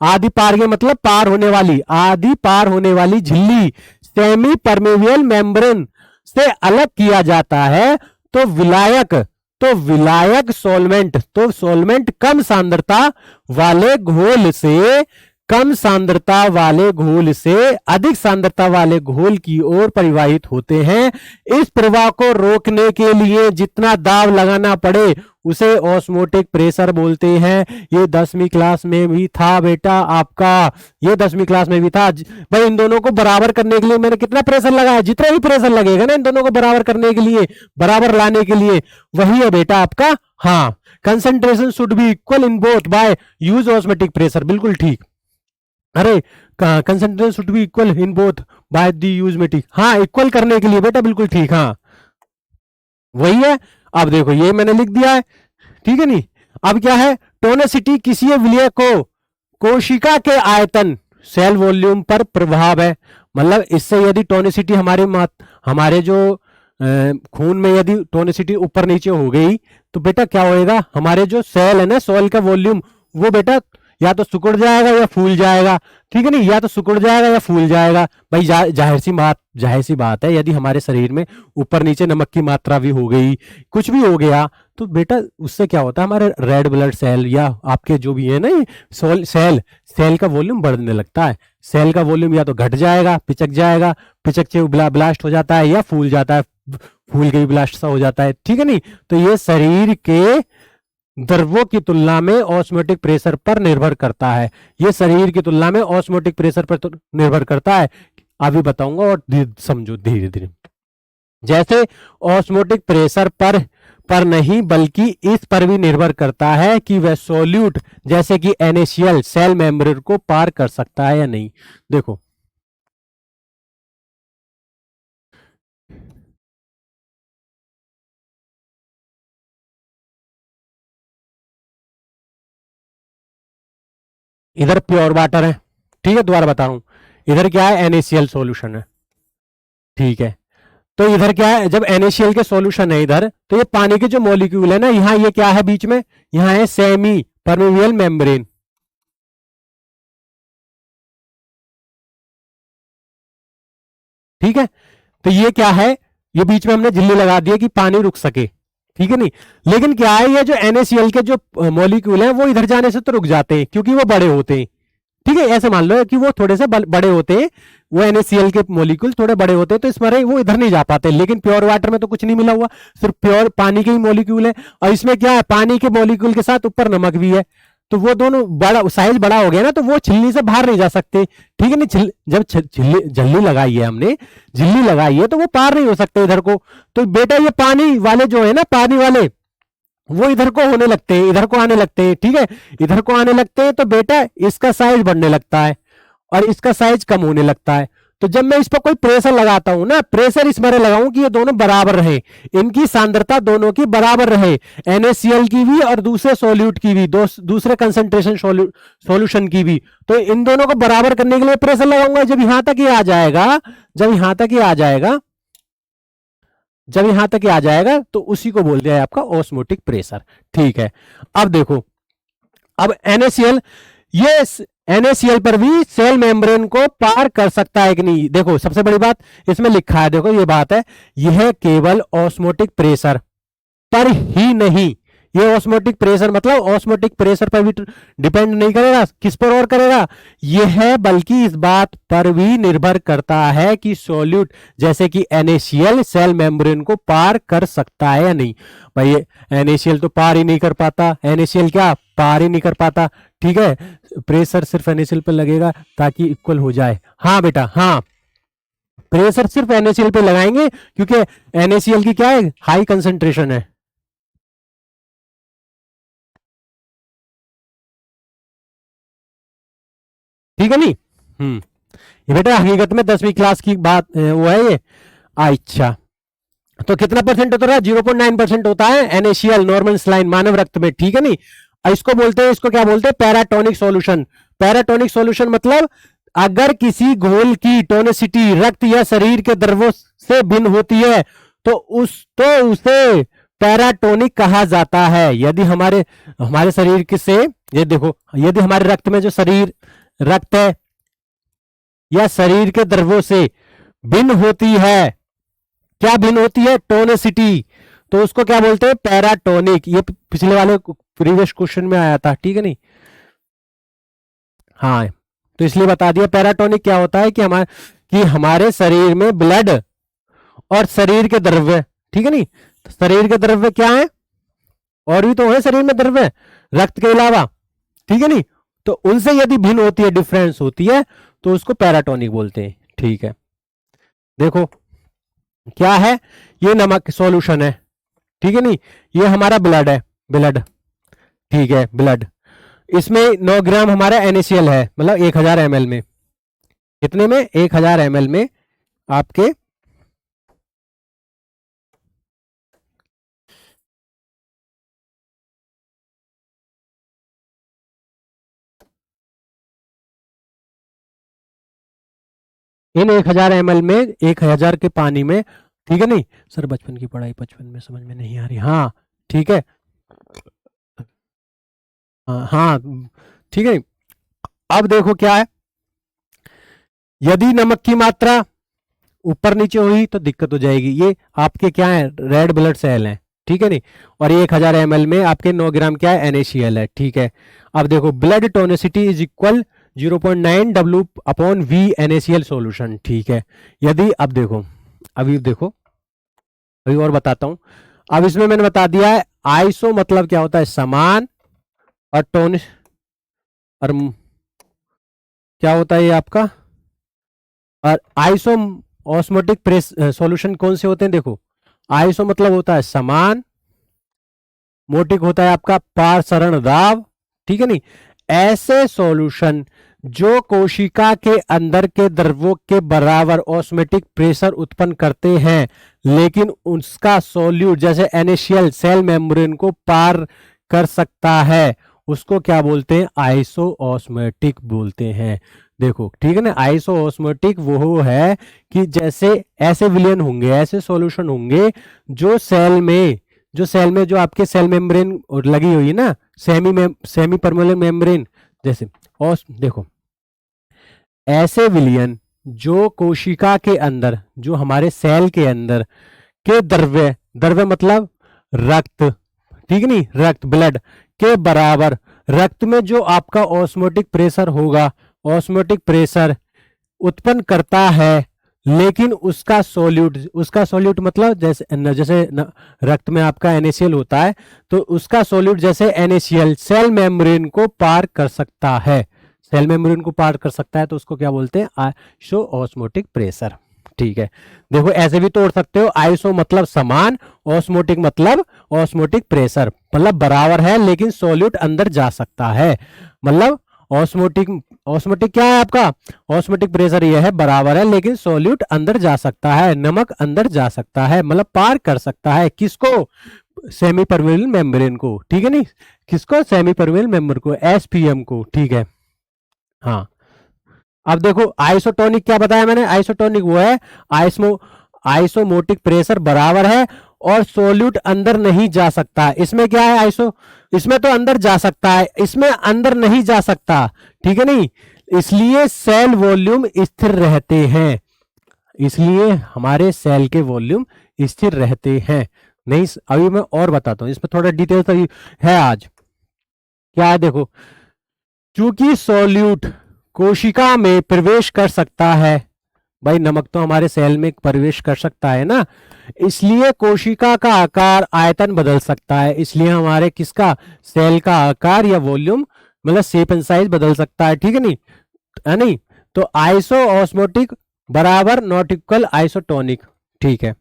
आधी पारगम्य मतलब पार होने वाली, आधी पार होने वाली झिल्ली, सेमी परमेबियल मेम्ब्रेन से अलग किया जाता है। तो विलायक, तो विलायक सॉल्वेंट, तो सॉल्वेंट कम सांद्रता वाले घोल से, कम सांद्रता वाले घोल से अधिक सांद्रता वाले घोल की ओर परिवाहित होते हैं। इस प्रवाह को रोकने के लिए जितना दाब लगाना पड़े उसे ऑस्मोटिक प्रेशर बोलते हैं। ये 10वीं क्लास में भी था बेटा आपका, ये 10वीं क्लास में भी था भाई। इन दोनों को बराबर करने के लिए मैंने कितना प्रेशर लगाया, जितना भी प्रेशर लगेगा ना इन दोनों को बराबर करने के लिए, बराबर लाने के लिए, वही है बेटा आपका। हाँ, concentration should be equal in both by use osmotic pressure, बिल्कुल ठीक। अरे concentration should be equal in both by the osmotic, हाँ इक्वल करने के लिए बेटा, बिल्कुल ठीक। हाँ वही है। अब देखो ये मैंने लिख दिया है, ठीक है नहीं। अब क्या है, टोनिसिटी किसी विलय को कोशिका के आयतन, सेल वॉल्यूम पर प्रभाव है। मतलब इससे यदि टोनिसिटी हमारे जो खून में यदि टोनिसिटी ऊपर नीचे हो गई तो बेटा क्या होएगा, हमारे जो सेल है ना, सेल का वॉल्यूम वो बेटा या तो सिकुड़ जाएगा या फूल जाएगा। ठीक है नहीं, या तो सिकुड़ जाएगा या फूल जाएगा भाई। जाहिर सी बात है, यदि हमारे शरीर में ऊपर नीचे नमक की मात्रा भी हो गई, कुछ भी हो गया, तो बेटा उससे क्या होता है, हमारे रेड ब्लड सेल या आपके जो भी है ना सेल का वॉल्यूम बढ़ने लगता है। सेल का वॉल्यूम या तो घट जाएगा, पिचक जाएगा, पिचक से ब्लास्ट हो जाता है, या फूल जाता है, फूल के भी ब्लास्ट सा हो जाता है। ठीक है नहीं, तो ये शरीर के द्रव्यों की तुलना में ऑस्मोटिक प्रेशर पर निर्भर करता है। ये शरीर की तुलना में ऑस्मोटिक प्रेशर पर तो निर्भर करता है। अभी बताऊंगा और समझो धीरे धीरे। जैसे ऑस्मोटिक प्रेशर पर नहीं बल्कि इस पर भी निर्भर करता है कि वह सोल्यूट जैसे कि NaCl सेल मेम्ब्रेन को पार कर सकता है या नहीं। देखो इधर प्योर वाटर है, ठीक है, दोबारा बता रहा हूं, इधर क्या है, NaCl सॉल्यूशन है, ठीक है। तो इधर क्या है, जब NaCl के सॉल्यूशन है इधर, तो ये पानी के जो मॉलिक्यूल है ना, यहां ये क्या है बीच में, यहां है सेमी परमेबियल मेम्ब्रेन। ठीक है, तो ये क्या है, ये बीच में हमने झिल्ली लगा दी है कि पानी रुक सके। ठीक है नहीं, लेकिन क्या है, ये जो NaCl के जो मॉलिक्यूल है वो इधर जाने से तो रुक जाते हैं क्योंकि वो बड़े होते हैं। ठीक है, ऐसे मान लो कि वो थोड़े से बड़े होते हैं, वो NaCl के मॉलिक्यूल थोड़े बड़े होते हैं, तो इस मारे वो इधर नहीं जा पाते। लेकिन प्योर वाटर में तो कुछ नहीं मिला हुआ, सिर्फ प्योर पानी के ही मॉलिक्यूल है, और इसमें क्या है, पानी के मॉलिक्यूल के साथ ऊपर नमक भी है। तो वो दोनों बड़ा साइज बड़ा हो गया ना, तो वो झिल्ली से बाहर नहीं जा सकते। ठीक है नहीं, जब झिल्ली लगाई है हमने, झिल्ली लगाई है, तो वो पार नहीं हो सकते इधर को। तो बेटा ये पानी वाले जो है ना, पानी वाले वो इधर को होने लगते हैं, इधर को आने लगते हैं। ठीक है, इधर को आने लगते हैं, तो बेटा इसका साइज बढ़ने लगता है और इसका साइज कम होने लगता है। तो जब मैं इस पर कोई प्रेशर लगाता हूं ना, प्रेशर इस बारे लगाऊं कि ये दोनों बराबर रहे, इनकी सांद्रता दोनों की बराबर रहे, NaCl की भी और दूसरे सोल्यूट की भी, दूसरे कंसंट्रेशन सॉल्यूशन की भी। तो इन दोनों को बराबर करने के लिए प्रेशर लगाऊंगा। जब यहां तक ये आ जाएगा, जब यहां तक ये आ जाएगा, जब यहां तक ये आ जाएगा, तो उसी को बोल दिया है आपका ऑस्मोटिक प्रेशर। ठीक है, अब देखो, अब NaCl, ये NaCl पर भी सेल मेम्ब्रेन को पार कर सकता है कि नहीं। देखो सबसे बड़ी बात इसमें लिखा है, देखो ये बात है, यह केवल ऑस्मोटिक प्रेशर पर ही नहीं, ये ऑस्मोटिक प्रेशर मतलब ऑस्मोटिक प्रेशर पर भी डिपेंड नहीं करेगा, किस पर और करेगा, यह बल्कि इस बात पर भी निर्भर करता है कि सॉल्यूट जैसे कि NaCl सेल मेम्ब्रेन को पार कर सकता है या नहीं। भाई NaCl तो पार ही नहीं कर पाता, NaCl क्या पार ही नहीं कर पाता, ठीक है, प्रेशर सिर्फ NaCl पर लगेगा ताकि इक्वल हो जाए। हाँ बेटा हाँ, प्रेशर सिर्फ NaCl पे लगाएंगे क्योंकि NaCl की क्या है, हाई कंसेंट्रेशन है। ठीक है नहीं। ये बेटा हकीकत में 10वीं क्लास की बात वो है ये। अच्छा तो कितना परसेंट होता है, 0.9% होता है NaCl नॉर्मल स्लाइन मानव रक्त में, ठीक है नहीं। इसको बोलते हैं, इसको क्या बोलते हैं, पैराटोनिक सॉल्यूशन। पैराटोनिक सॉल्यूशन मतलब अगर किसी घोल की टोनिसिटी रक्त या शरीर के द्रव्यों से भिन्न होती है तो उसे पैराटोनिक कहा जाता है। यदि हमारे हमारे शरीर के से, ये देखो, यदि हमारे रक्त में जो शरीर रक्त है या शरीर के द्रव्यों से भिन्न होती है, क्या भिन्न होती है, टोनिसिटी, तो उसको क्या बोलते हैं, पैराटोनिक। ये पिछले वाले प्रीवियस क्वेश्चन में आया था, ठीक है नहीं। हाँ तो इसलिए बता दिया पैराटोनिक क्या होता है कि हमारे शरीर में ब्लड और शरीर के द्रव्य, ठीक है नहीं, तो शरीर के द्रव्य क्या है, और भी तो है शरीर में द्रव्य रक्त के अलावा, ठीक है नहीं, तो उनसे यदि भिन्न होती है, डिफरेंस होती है, तो उसको पैराटोनिक बोलते हैं। ठीक है, देखो क्या है, ये नमक सॉल्यूशन है, ठीक है नहीं, ये हमारा ब्लड है, ब्लड, ठीक है ब्लड, इसमें 9 ग्राम हमारा NaCl है, मतलब 1000 ml में, कितने में, 1000 ml में आपके इन 1000 ml में, 1000 के पानी में, ठीक है नहीं। सर बचपन की पढ़ाई बचपन में समझ में नहीं आ रही, हाँ ठीक है, हाँ ठीक है। अब देखो क्या है, यदि नमक की मात्रा ऊपर नीचे हुई तो दिक्कत हो जाएगी। ये आपके क्या है, रेड ब्लड सेल है, ठीक है नहीं, और ये 1000 ml में आपके 9 ग्राम क्या है, NaCl है, ठीक है। अब देखो blood tonicity is equal 0.9 W upon V NaCl solution, ठीक है। यदि अब देखो, अभी देखो, अभी और बताता हूं। अब इसमें मैंने बता दिया है आइसो मतलब क्या होता है, समान, और टोनिस, और क्या होता है ये आपका, और आइसो ऑस्मोटिक प्रेस सॉल्यूशन कौन से होते हैं, देखो आइसो मतलब होता है समान, मोटिक होता है आपका पारसरण दाब, ठीक है नहीं। ऐसे सॉल्यूशन जो कोशिका के अंदर के द्रव्यों के बराबर ऑस्मेटिक प्रेशर उत्पन्न करते हैं लेकिन उसका सॉल्यूट जैसे NaCl सेल मेम्ब्रेन को पार कर सकता है, उसको क्या बोलते हैं, आइसो ऑस्मेटिक बोलते हैं। देखो ठीक है ना, आइसो ऑस्मोटिक वो है कि जैसे ऐसे विलयन होंगे, ऐसे सॉल्यूशन होंगे जो सेल में जो आपके सेल मेम्ब्रेन लगी हुई है ना, सेमी परमोलर मेम्ब्रेन जैसे, और देखो ऐसे विलयन जो कोशिका के अंदर, जो हमारे सेल के अंदर के द्रव्य, द्रव्य मतलब रक्त, ठीक नहीं, रक्त ब्लड के बराबर रक्त में जो आपका ऑस्मोटिक प्रेशर होगा, ऑस्मोटिक प्रेशर उत्पन्न करता है लेकिन उसका सॉल्यूट मतलब जैसे रक्त में आपका NaCl होता है तो उसका सॉल्यूट जैसे NaCl सेल मेम्ब्रेन को पार कर सकता है, सेल मेम्ब्रेन को पार कर सकता है, तो उसको क्या बोलते हैं, आइसो ऑस्मोटिक प्रेशर। ठीक है, देखो ऐसे भी तोड़ सकते हो, आइसो मतलब समान, ऑस्मोटिक मतलब ऑस्मोटिक प्रेशर मतलब बराबर है लेकिन सॉल्यूट अंदर जा सकता है, मतलब ऑस्मोटिक क्या है आपका, ऑस्मोटिक प्रेशर ये है बराबर है लेकिन सॉल्यूट अंदर जा सकता है, नमक अंदर जा सकता है, मतलब पार कर सकता है, किसको, सेमी परमेबल मेम्ब्रेन को, ठीक है नहीं, किसको, सेमी परमेबल मेम्ब्रेन को, SPM को, ठीक है। हाँ अब देखो आइसोटोनिक क्या बताया मैंने, आइसोटोनिक वो है आइसोमोटिक प्रेशर बराबर है और सोल्यूट अंदर नहीं जा सकता। इसमें क्या है आइसो, इसमें तो अंदर जा सकता है, इसमें अंदर नहीं जा सकता, ठीक है नहीं, इसलिए सेल वॉल्यूम स्थिर रहते हैं, इसलिए हमारे सेल के वॉल्यूम स्थिर रहते हैं। नहीं, अभी मैं और बताता हूं, इसमें थोड़ा डिटेल तो है आज। क्या है देखो, चूंकि सोल्यूट कोशिका में प्रवेश कर सकता है, भाई नमक तो हमारे सेल में प्रवेश कर सकता है ना, इसलिए कोशिका का आकार आयतन बदल सकता है, इसलिए हमारे किसका सेल का आकार या वॉल्यूम मतलब शेप एंड साइज बदल सकता है, ठीक है नहीं, है नहीं। तो आइसो ऑस्मोटिक बराबर नॉट इक्वल आइसोटोनिक, ठीक है।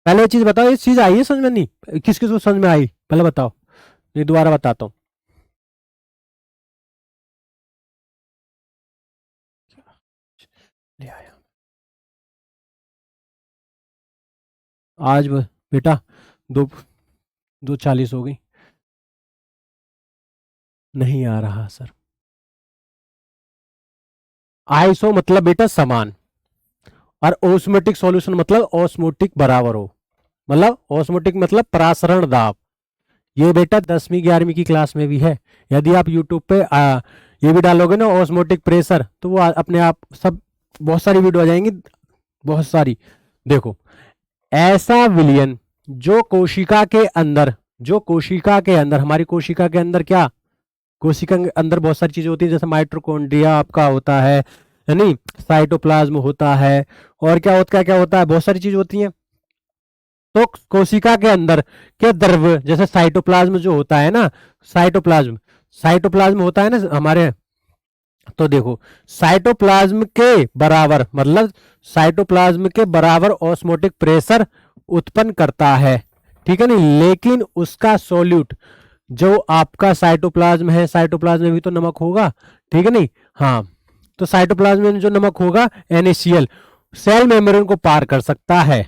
पहले चीज बताओ, ये चीज आई है समझ में, नहीं किस किस को समझ में आई पहले बताओ, ये दोबारा बताता हूं। ले आया आज बेटा, 2:40 हो गई, नहीं आ रहा सर। आइसो मतलब बेटा समान, और ओस्मोटिक सॉल्यूशन मतलब ओस्मोटिक बराबर हो, मतलब ओस्मोटिक मतलब परासरण दाब। ये बेटा 10वीं 11वीं की क्लास में भी है, यदि आप यूट्यूब पे ये भी डालोगे ना ओस्मोटिक प्रेशर, तो वो अपने आप सब बहुत सारी वीडियो आ जाएंगी, बहुत सारी। देखो, ऐसा विलयन जो कोशिका के अंदर, जो कोशिका के अंदर, हमारी कोशिका के अंदर क्या, कोशिका के अंदर बहुत सारी चीजें होती है, जैसे माइटोकॉन्ड्रिया आपका होता है नहीं, साइटोप्लाज्म होता है, और क्या होता है, बहुत सारी चीज होती हैं। तो कोशिका के अंदर के द्रव्य, जैसे साइटोप्लाज्म जो होता है ना, साइटोप्लाज्म साइटोप्लाज्म होता है ना हमारे, तो देखो साइटोप्लाज्म के बराबर, मतलब साइटोप्लाज्म के बराबर ऑस्मोटिक प्रेशर उत्पन्न करता है, ठीक है नहीं, लेकिन उसका सोल्यूट जो आपका साइटोप्लाज्म है, साइटोप्लाज्म में भी तो नमक होगा, ठीक है नहीं, हाँ, तो साइटोप्लाज्म में जो नमक होगा NaCl सेल मेम्ब्रेन को पार कर सकता है,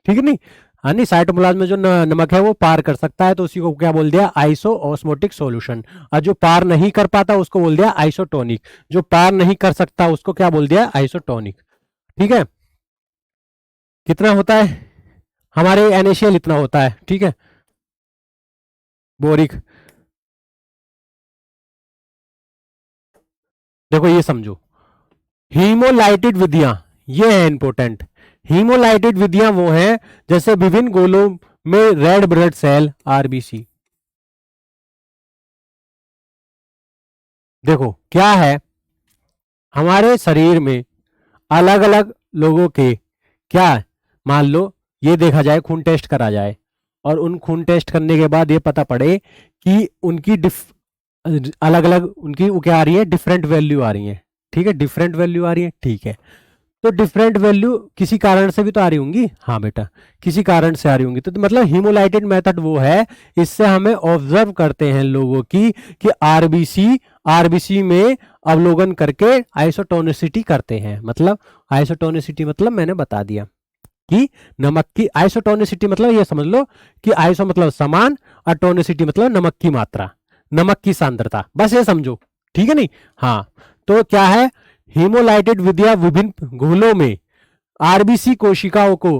ठीक है नहीं, हाँ नहीं, साइटोप्लाज्म में जो नमक है वो पार कर सकता है, तो उसी को क्या बोल दिया, आइसो ऑस्मोटिक सॉल्यूशन। और जो पार नहीं कर पाता उसको बोल दिया आइसोटोनिक, जो पार नहीं कर सकता उसको क्या बोल दिया, आइसोटोनिक, ठीक है। कितना होता है हमारे NaCl, इतना होता है, ठीक है, बोरिक। देखो ये समझो, हीमोलाइटिड विधियां, ये है इंपॉर्टेंट। हीमोलाइटिड विधियां वो हैं जैसे विभिन्न गोलों में रेड ब्लड सेल RBC। देखो क्या है, हमारे शरीर में अलग अलग लोगों के क्या, मान लो ये देखा जाए, खून टेस्ट करा जाए, और उन खून टेस्ट करने के बाद ये पता पड़े कि उनकी अलग अलग उनकी वो क्या आ रही है, डिफरेंट वैल्यू आ रही है, ठीक है, डिफरेंट वैल्यू आ रही है, ठीक है। तो डिफरेंट वैल्यू किसी कारण से भी तो आ रही होंगी, हाँ बेटा, किसी कारण से आ रही होंगी, तो मतलब हीमोलाइटेड मेथड वो है, इससे हमें ऑब्जर्व करते हैं लोगों की कि आरबीसी में अवलोकन करके आइसोटोनिसिटी करते हैं, मतलब आइसोटोनिसिटी मतलब मैंने बता दिया कि नमक की आइसोटोनिसिटी मतलब ये समझ लो कि आइसो मतलब समान, और टोनिसिटी मतलब नमक की मात्रा, नमक की सांद्रता, बस ये समझो, ठीक है नहीं, हाँ। तो क्या है, हीमोलाइटेड विधियां विभिन्न घोलों में RBC कोशिकाओं को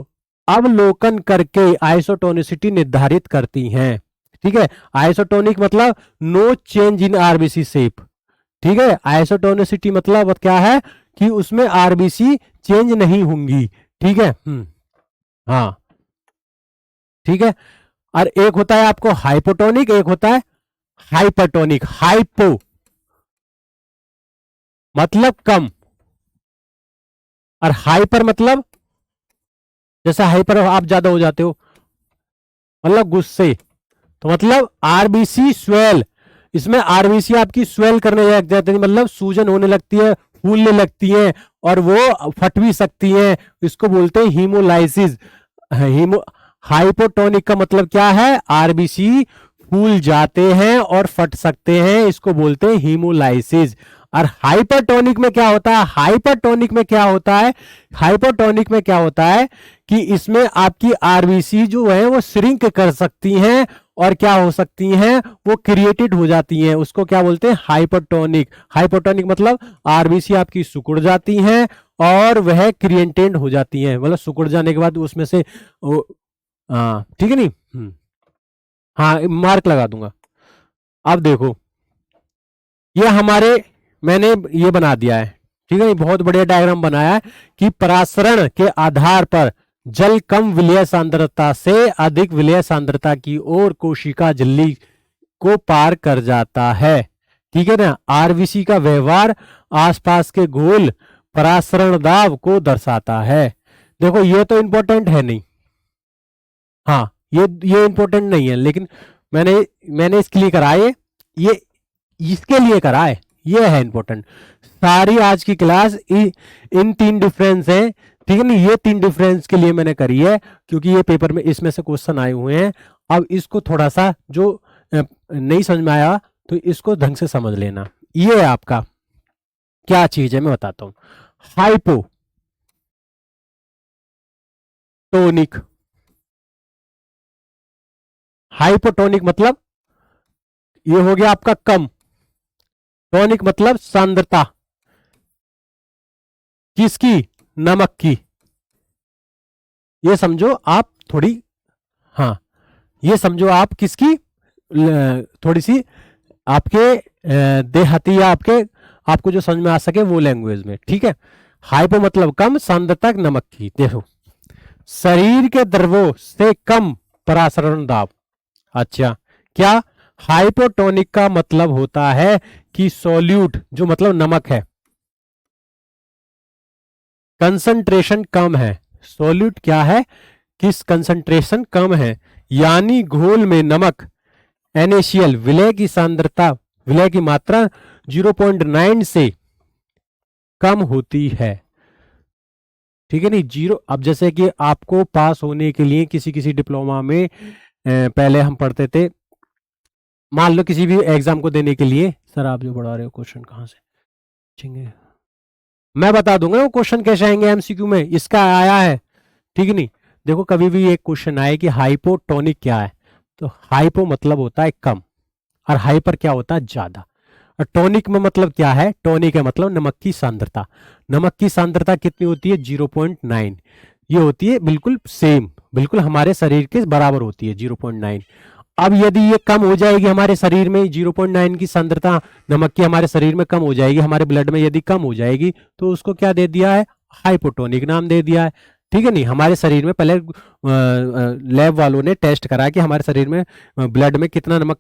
अवलोकन करके आइसोटोनिसिटी निर्धारित करती हैं, ठीक है। आइसोटोनिक मतलब no change in RBC shape, ठीक है, आइसोटोनिसिटी मतलब क्या है कि उसमें RBC चेंज नहीं होंगी, ठीक है, हाँ, ठीक है। और एक होता है आपको हाइपोटोनिक, एक होता है हाइपरटोनिक। हाइपो मतलब कम, और हाइपर मतलब जैसे हाइपर आप ज्यादा हो जाते हो, मतलब गुस्से, तो मतलब RBC स्वेल, इसमें RBC आपकी स्वेल करने लग जाती है, मतलब सूजन होने लगती है, फूलने लगती है, और वो फट भी सकती हैं, इसको बोलते हैं हीमोलाइसिस। हीमो हाइपोटोनिक का मतलब क्या है, RBC फूल जाते हैं और फट सकते हैं, इसको बोलते हैं हीमोलाइसिस। और हाइपरटोनिक में क्या होता है, हाइपरटोनिक में क्या होता है, हाइपरटोनिक में क्या होता है कि इसमें आपकी RBC जो है वो श्रिंक कर सकती हैं, और क्या हो सकती हैं, वो क्रिएटेड हो जाती हैं, उसको क्या बोलते हैं, हाइपरटोनिक। हाइपरटोनिक मतलब RBC आपकी सिकुड़ जाती हैं और वह क्रिएटेड हो जाती हैं, मतलब सिकुड़ जाने के बाद उसमें से हाँ ठीक है नहीं। हाँ मार्क लगा दूंगा। अब देखो ये हमारे, मैंने ये बना दिया है, ठीक है, बहुत बढ़िया डायग्राम बनाया है कि परासरण के आधार पर जल कम विलय सांद्रता से अधिक विलय सांद्रता की ओर कोशिका झिल्ली को पार कर जाता है। ठीक है ना। आरबीसी का व्यवहार आसपास के घोल परासरण दाब को दर्शाता है। देखो ये तो इंपॉर्टेंट है नहीं, हाँ ये इंपॉर्टेंट नहीं है, लेकिन मैंने मैंने इसके लिए करा है, ये इसके लिए करा है, ये है इंपॉर्टेंट। सारी आज की क्लास इन तीन डिफरेंस है, ठीक है ना, ये तीन डिफरेंस के लिए मैंने करी है, क्योंकि ये पेपर में इसमें से क्वेश्चन आए हुए हैं। अब इसको थोड़ा सा जो नहीं समझ में आया तो इसको ढंग से समझ लेना। ये है आपका क्या चीज है मैं बताता हूं। हाइपोटोनिक, हाइपोटोनिक मतलब ये हो गया आपका कम, टॉनिक मतलब सांद्रता किसकी, नमक की। ये समझो आप थोड़ी, हाँ ये समझो आप किसकी, थोड़ी सी आपके देहाती या आपके, आपको जो समझ में आ सके वो लैंग्वेज में, ठीक है। हाइपो मतलब कम, सांद्रता नमक की। देखो शरीर के द्रवों से कम परासरण दाब। अच्छा क्या, हाइपोटोनिक का मतलब होता है कि सॉल्यूट जो मतलब नमक है, कंसंट्रेशन कम है। सॉल्यूट क्या है, किस कंसंट्रेशन कम है, यानी घोल में नमक NaCl विलय की सांद्रता, विलय की मात्रा 0.9 से कम होती है। ठीक है नहीं, जीरो। अब जैसे कि आपको पास होने के लिए किसी किसी डिप्लोमा में पहले हम पढ़ते थे, मान लो किसी भी एग्जाम को देने के लिए, सर आप जो पढ़ा रहे हो क्वेश्चन कहाँ से पूछेंगे, मैं बता दूंगा वो क्वेश्चन कैसे आएंगे एमसीक्यू में, इसका आया है, ठीक है नहीं। देखो कभी भी एक क्वेश्चन आए कि हाइपोटोनिक क्या है, तो हाइपो मतलब होता है कम, और हाइपर क्या होता है ज्यादा। और टोनिक में मतलब क्या है, टोनिक है मतलब नमक की सांद्रता। नमक की सांद्रता कितनी होती है, 0.9। ये होती है बिल्कुल सेम, बिल्कुल हमारे शरीर के बराबर होती है 0.9। अब यदि ये कम हो जाएगी हमारे शरीर में, 0.9 की सांद्रता नमक की हमारे शरीर में कम हो जाएगी, हमारे ब्लड में यदि कम हो जाएगी, तो उसको क्या दे दिया है, हाइपोटोनिक नाम दे दिया है। ठीक है नहीं, हमारे शरीर में पहले लैब वालों ने टेस्ट करा कि हमारे शरीर में ब्लड में कितना नमक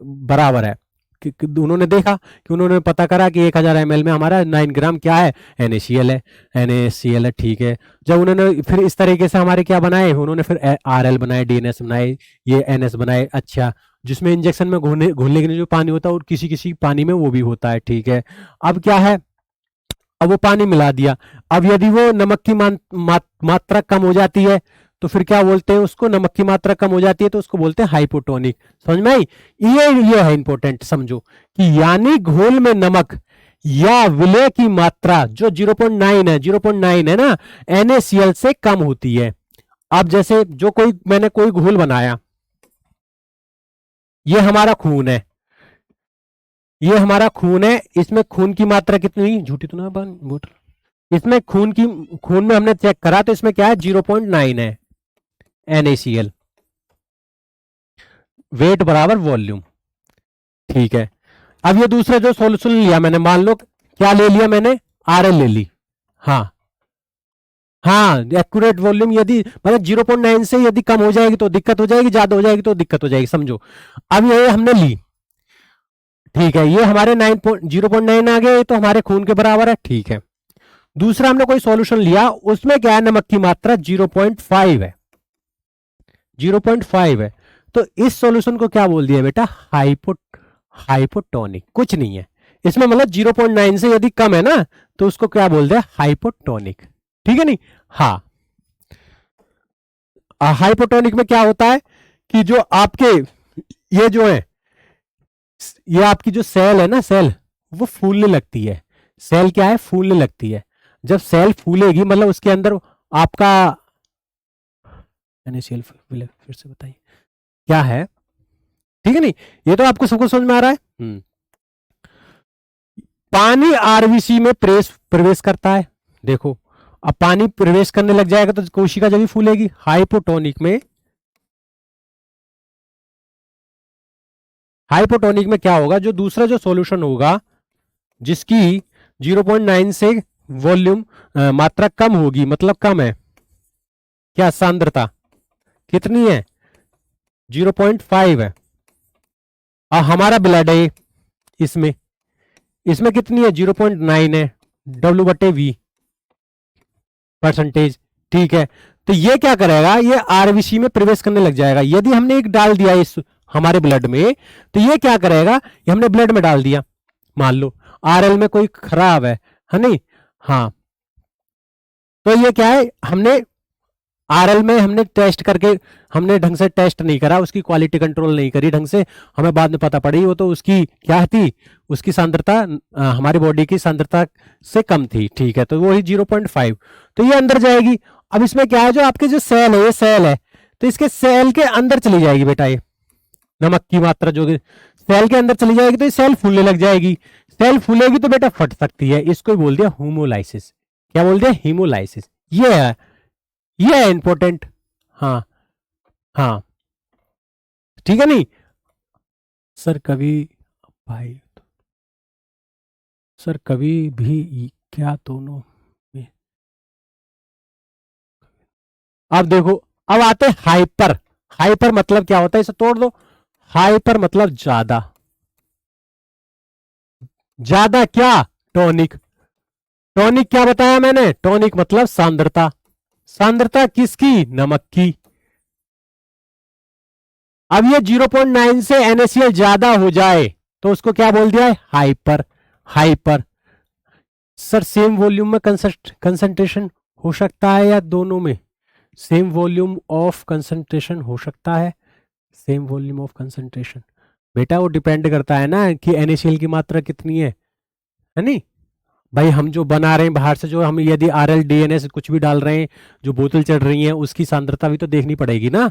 बराबर है, उन्होंने देखा कि उन्होंने पता करा कि 1000 ml में हमारा 9 ग्राम क्या है, NaCl है, NaCl है, ठीक है। जब उन्होंने फिर इस तरीके से हमारे क्या बनाए, उन्होंने फिर RL बनाए, DNS बनाए, ये NS बनाए। अच्छा जिसमें इंजेक्शन में घोलने के लिए जो पानी होता है और किसी किसी पानी में वो भी होता है, ठीक है। अब क्या है, अब वो पानी मिला दिया, अब यदि वो नमक की मात्रा कम हो जाती है तो फिर क्या बोलते हैं उसको, नमक की मात्रा कम हो जाती है तो उसको बोलते हैं हाइपोटोनिक। समझ में आई, ये है इंपॉर्टेंट, समझो कि यानी घोल में नमक या विलय की मात्रा जो 0.9 है, 0.9 है ना, NaCl से कम होती है। अब जैसे जो कोई, मैंने कोई घोल बनाया, ये हमारा खून है, ये हमारा खून है, इसमें खून की मात्रा कितनी हुई, झूठी तो ना बोतल, इसमें खून में हमने चेक करा तो इसमें क्या है, 0.9 है NaCl, वेट बराबर वॉल्यूम। ठीक है, अब ये दूसरा जो सॉल्यूशन लिया मैंने, मान लो क्या ले लिया मैंने, RL ले ली, हाँ हाँ एक्यूरेट वॉल्यूम, यदि मतलब 0.9 से यदि कम हो जाएगी तो दिक्कत हो जाएगी, ज्यादा हो जाएगी तो दिक्कत हो जाएगी, समझो। अब ये हमने ली, ठीक है, ये हमारे 0.9 आ गए तो हमारे खून के बराबर है, ठीक है। दूसरा हमने कोई सॉल्यूशन लिया, उसमें क्या है, नमक की मात्रा 0.5 है, 0.5 है, तो इस सॉल्यूशन को क्या बोल दिया बेटा, हाइपोटोनिक। कुछ नहीं है इसमें, मतलब 0.9 से यदि कम है ना तो उसको क्या बोल दिया, हाइपोटोनिक। ठीक है नहीं, हाँ हाइपोटोनिक में क्या होता है कि जो आपके ये जो है, ये आपकी जो सेल है ना, सेल वो फूलने लगती है। सेल क्या है, फूलने लगती है। जब सेल फूलेगी मतलब उसके अंदर आपका NaCl, फिर से बताइए क्या है, ठीक है नहीं, ये तो आपको सबको समझ में आ रहा है। पानी आरबीसी में प्रवेश करता है, देखो अब पानी प्रवेश करने लग जाएगा तो कोशिका जब भी फूलेगी। हाइपोटोनिक में हाइपोटोनिक में क्या होगा, जो दूसरा जो सॉल्यूशन होगा जिसकी 0.9 से वॉल्यूम मात्रा कम होगी, मतलब कम है, क्या सांद्रता कितनी है, 0.5 है, और हमारा ब्लड है इसमें इसमें कितनी है, 0.9 है, W/V परसेंटेज। ठीक है, तो ये क्या करेगा, ये आरबीसी में प्रवेश करने लग जाएगा। यदि हमने एक डाल दिया इस हमारे ब्लड में, तो ये क्या करेगा, ये हमने ब्लड में डाल दिया, मान लो आरएल में कोई खराब है नहीं, हाँ, तो ये क्या है, हमने आरएल में हमने टेस्ट करके हमने ढंग से टेस्ट नहीं करा, उसकी क्वालिटी कंट्रोल नहीं करी ढंग से, हमें बाद में पता पड़ी वो तो उसकी क्या थी, उसकी सांद्रता हमारी बॉडी की सांद्रता से कम थी। ठीक है, तो वही 0.5, तो ये अंदर जाएगी। अब इसमें क्या है, जो आपके जो सेल है, ये सेल है, तो इसके सेल के अंदर चली जाएगी बेटा, ये नमक की मात्रा जो सेल के अंदर चली जाएगी, तो ये सेल फूलने लग जाएगी। सेल फूलेगी तो बेटा फट सकती है, इसको बोल दिया होमोलाइसिस। क्या बोल दिया, हीमोलाइसिस। ये है इंपॉर्टेंट। हाँ हाँ, ठीक है नहीं सर, कभी भाई सर कभी भी क्या दोनों में, अब देखो, अब आते हैं हाइपर। हाइपर मतलब क्या होता है, इसे तोड़ दो। हाइपर मतलब ज्यादा, ज्यादा क्या, टॉनिक। टॉनिक क्या बताया मैंने, टॉनिक मतलब सांद्रता। सांद्रता किसकी, नमक की। अब ये 0.9 से NaCl ज्यादा हो जाए तो उसको क्या बोल दिया है, hyper. Hyper sir same volume में कंसंट्रेशन हो सकता है या दोनों में, सेम वॉल्यूम ऑफ कंसंट्रेशन हो सकता है, सेम वॉल्यूम ऑफ कंसंट्रेशन। बेटा वो डिपेंड करता है ना कि NaCl की मात्रा कितनी है नहीं भाई, हम जो बना रहे हैं बाहर से, जो हम यदि RL DNS कुछ भी डाल रहे हैं, जो बोतल चढ़ रही है, उसकी सांद्रता भी तो देखनी पड़ेगी ना,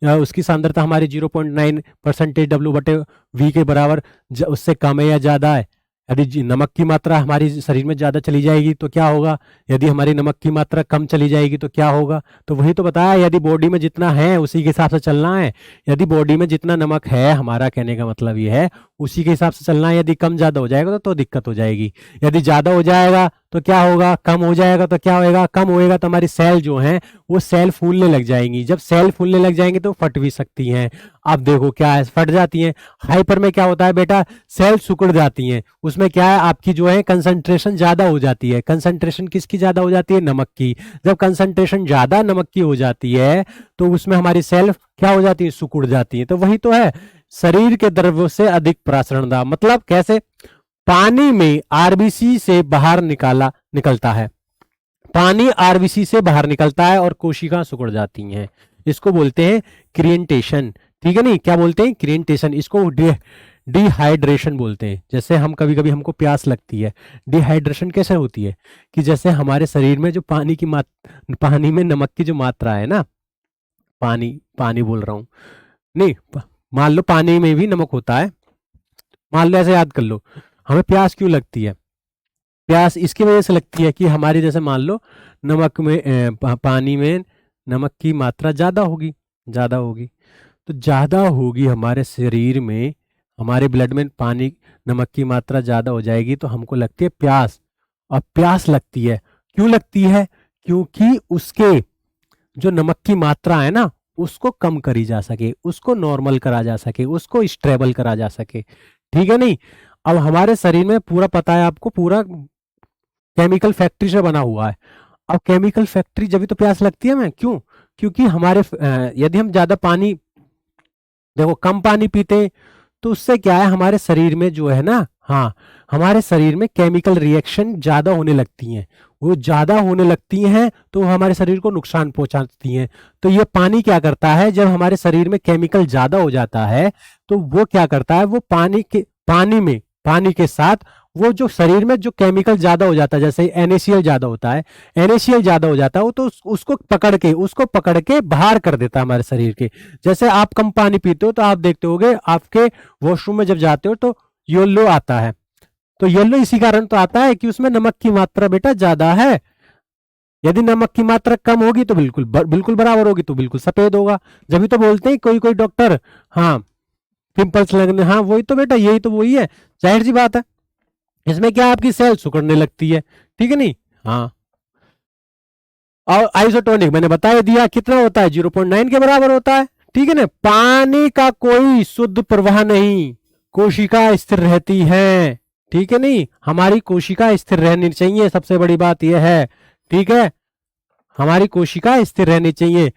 या उसकी सांद्रता हमारी 0.9% W/V के बराबर उससे कम है या ज्यादा है। यदि नमक की मात्रा हमारी शरीर में ज्यादा चली जाएगी तो क्या होगा, यदि हमारी नमक की मात्रा कम चली जाएगी तो क्या होगा, तो वही तो बताया, यदि बॉडी में जितना है उसी के हिसाब से चलना है। यदि बॉडी में जितना नमक है, हमारा कहने का मतलब ये है, उसी के हिसाब से चलना है। यदि कम ज्यादा हो जाएगा तो दिक्कत हो जाएगी, यदि ज्यादा हो जाएगा तो क्या होगा, कम हो जाएगा तो क्या होएगा, कम होएगा तो हमारी सेल जो है वो सेल फूलने लग जाएंगी। जब सेल फूलने लग जाएंगे तो फट भी सकती हैं। अब देखो क्या है, फट जाती हैं। हाइपर में क्या होता है बेटा, सेल सिकुड़ जाती हैं, उसमें क्या है, आपकी जो है कंसंट्रेशन ज्यादा हो जाती है। कंसंट्रेशन किसकी ज्यादा हो जाती है, नमक की। जब कंसंट्रेशन ज्यादा नमक की हो जाती है तो उसमें हमारी सेल क्या हो जाती है, सिकुड़ जाती है। तो वही तो है, शरीर के द्रव्यों से अधिक प्रासरणता, मतलब कैसे, पानी में आरबीसी से बाहर निकलता है, पानी आरबीसी से बाहर निकलता है और कोशिका सिकुड़ जाती हैं, इसको बोलते हैं क्रिएंटेशन। ठीक है नहीं, क्या बोलते हैं, क्रिएंटेशन। इसको डिहाइड्रेशन बोलते हैं। जैसे हम कभी कभी हमको प्यास लगती है, डिहाइड्रेशन कैसे होती है, कि जैसे हमारे शरीर में जो पानी में नमक की जो मात्रा है ना, पानी पानी बोल रहा हूं, नहीं मान लो पानी में भी नमक होता है। मान लो ऐसे याद कर लो, हमें प्यास क्यों लगती है, प्यास इसकी वजह से लगती है कि हमारी, जैसे मान लो नमक में पानी में नमक की मात्रा ज्यादा होगी, तो ज्यादा होगी हमारे शरीर में, हमारे ब्लड में पानी नमक की मात्रा ज्यादा हो जाएगी तो हमको लगती है प्यास। और प्यास लगती है, क्यों लगती है, क्योंकि उसके जो नमक की मात्रा है ना, उसको कम करी जा सके, उसको नॉर्मल करा जा सके, उसको स्टेबल करा जा सके। ठीक है नहीं, अब हमारे शरीर में पूरा पता है आपको, पूरा केमिकल फैक्ट्री से बना हुआ है। अब केमिकल फैक्ट्री जब भी तो प्यास लगती है हमें, क्यों, क्योंकि हमारे यदि हम ज्यादा पानी, देखो कम पानी पीते तो उससे क्या है, हमारे शरीर में जो है ना, हाँ, हमारे शरीर में केमिकल रिएक्शन ज्यादा होने लगती हैं। वो ज्यादा होने लगती हैं तो हमारे शरीर को नुकसान पहुंचाती हैं। तो ये पानी क्या करता है, जब हमारे शरीर में केमिकल ज्यादा हो जाता है तो वो क्या करता है, वो पानी के साथ वो जो शरीर में जो केमिकल ज्यादा हो जाता है, जैसे NaCl ज्यादा होता है, NaCl ज्यादा हो जाता है, वो तो उसको पकड़ के बाहर कर देता है हमारे शरीर के। जैसे आप कम पानी पीते हो तो आप देखते होगे आपके वॉशरूम में जब जाते हो तो येलो आता है, तो येलो इसी कारण तो आता है कि उसमें नमक की मात्रा बेटा ज्यादा है। यदि नमक की मात्रा कम होगी तो बिल्कुल बराबर होगी तो बिल्कुल सफेद होगा। जब भी तो बोलते हैं कोई कोई डॉक्टर, हाँ पिंपल्स लगने, हाँ वही तो बेटा, यही तो वही है, जाहिर सी बात है। इसमें क्या है, आपकी सेल सिकुड़ने लगती है, ठीक है नहीं। हाँ, और आइसोटोनिक मैंने बता दिया कितना होता है, 0.9 के बराबर होता है, ठीक है ना। पानी का कोई शुद्ध प्रवाह नहीं, कोशिका स्थिर रहती है, ठीक है नहीं, हमारी कोशिका स्थिर रहनी चाहिए, सबसे बड़ी बात यह है, ठीक है, हमारी कोशिका स्थिर रहनी चाहिए।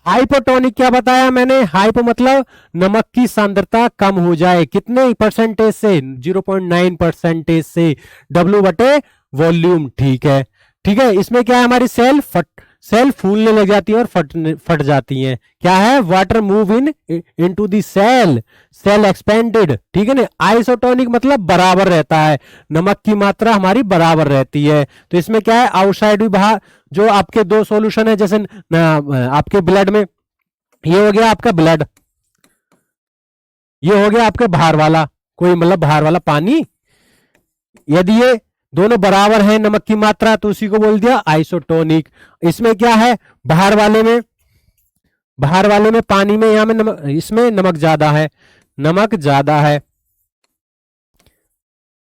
हाइपोटोनिक क्या बताया मैंने, हाइपो मतलब नमक की सांद्रता कम हो जाए, कितने परसेंटेज से, 0.9% से, डब्ल्यू बटे वॉल्यूम, ठीक है, ठीक है। इसमें क्या है, हमारी सेल फूलने लग जाती है और फट जाती हैं, क्या है, water move into the cell, cell expanded, ठीक है ना। आइसोटोनिक मतलब बराबर रहता है, नमक की मात्रा हमारी बराबर रहती है। तो इसमें क्या है, आउटसाइड भी बाहर, जो आपके दो सॉल्यूशन है, जैसे आपके ब्लड में, ये हो गया आपका ब्लड, ये हो गया आपके बाहर वाला, कोई मतलब बाहर वाला पानी, यदि ये दोनों बराबर है नमक की मात्रा, तो उसी को बोल दिया आइसोटोनिक। इसमें क्या है, बाहर वाले में पानी में, यहां में नमक, इसमें नमक ज्यादा है, नमक ज्यादा है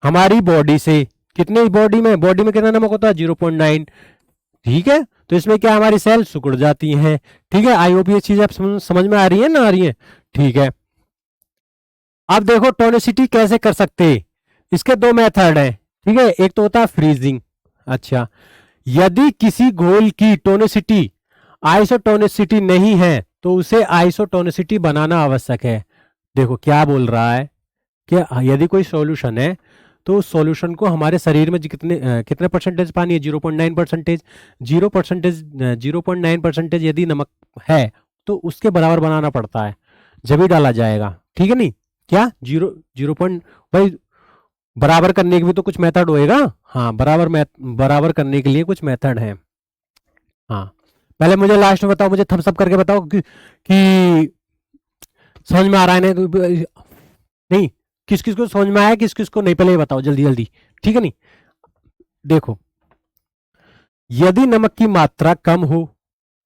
हमारी बॉडी से, कितने बॉडी में कितना नमक होता है, 0.9, ठीक है। तो इसमें क्या, हमारी सेल सिकुड़ जाती हैं, ठीक है। आई होप ये चीज आप समझ में आ रही है ना, आ रही है, ठीक है। अब देखो टोनिसिटी कैसे कर सकते, इसके दो मेथड हैं, ठीक है। एक तो होता है फ्रीजिंग, अच्छा, यदि किसी घोल की टोनिसिटी आइसोटोनिसिटी नहीं है तो उसे आइसोटोनिसिटी बनाना आवश्यक है। देखो क्या बोल रहा है कि यदि कोई सॉल्यूशन है तो उस सॉल्यूशन को हमारे शरीर में कितने परसेंटेज पानी है, 0.9%, 0.9% यदि नमक है तो उसके बराबर बनाना पड़ता है, जब ही डाला जाएगा, ठीक है नहीं। क्या जीरो पॉइंट, भाई बराबर करने के भी तो कुछ मेथड होएगा, हाँ बराबर करने के लिए कुछ मेथड है। हाँ, पहले मुझे लास्ट में बताओ, मुझे थम्स अप करके बताओ कि समझ में आ रहा है नहीं, किस किस को समझ में आया, किस किस को नहीं, पहले ये बताओ जल्दी जल्दी, ठीक है नहीं। देखो, यदि नमक की मात्रा कम हो,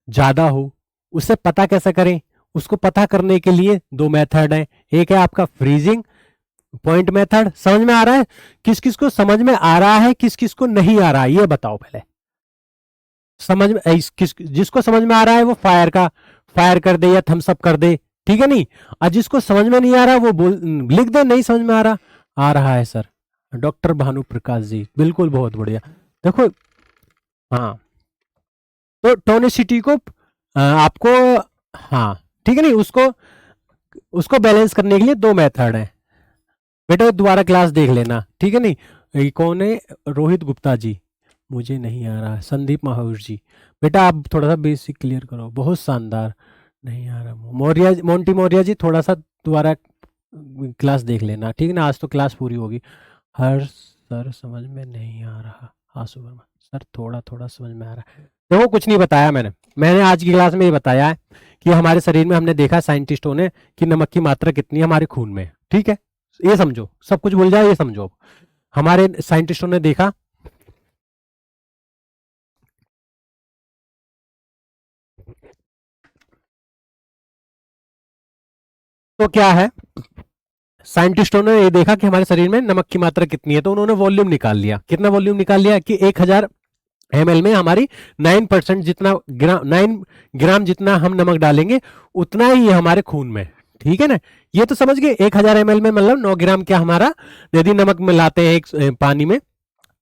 ज्यादा हो, उसे पता कैसे करें, उसको पता करने के लिए दो मेथड है, एक है आपका फ्रीजिंग पॉइंट मेथड। समझ में आ रहा है, किस किस को समझ में आ रहा है, किस किस को नहीं आ रहा है, ये बताओ पहले। समझ में जिसको समझ में आ रहा है वो फायर कर दे या थम्स अप कर दे, ठीक है नहीं। और जिसको समझ में नहीं आ रहा वो लिख दे, नहीं समझ में आ रहा है सर। डॉक्टर भानु प्रकाश जी, बिल्कुल, बहुत बढ़िया। देखो, हाँ, तो टोनिसिटी को आपको, हाँ ठीक है नहीं, उसको उसको बैलेंस करने के लिए दो मेथड है बेटा, दोबारा क्लास देख लेना, ठीक है नहीं। ये कौन है, रोहित गुप्ता जी, मुझे नहीं आ रहा, संदीप महावीर जी, बेटा आप थोड़ा सा बेसिक क्लियर करो, बहुत शानदार, नहीं आ रहा, मोंटी मौर्य जी, थोड़ा सा दोबारा क्लास देख लेना, ठीक है ना, आज तो क्लास पूरी होगी। हर सर समझ में नहीं आ रहा, आशु वर्मा सर थोड़ा थोड़ा समझ में आ रहा है। देखो कुछ नहीं बताया मैंने आज की क्लास में ये बताया है कि हमारे शरीर में हमने देखा साइंटिस्टों ने कि नमक की मात्रा कितनी है हमारे खून में, ठीक है, ये समझो, सब कुछ भूल जाओ, ये समझो, हमारे साइंटिस्टों ने देखा, तो क्या है, साइंटिस्टों ने ये देखा कि हमारे शरीर में नमक की मात्रा कितनी है, तो उन्होंने वॉल्यूम निकाल लिया, कितना वॉल्यूम निकाल लिया कि 1000 ml में हमारी 9% जितना 9 ग्राम जितना हम नमक डालेंगे उतना ही है हमारे खून में, ठीक है ना। ये तो समझ गए, 1000 ml में मतलब 9 ग्राम क्या हमारा, यदि नमक मिलाते हैं एक पानी में,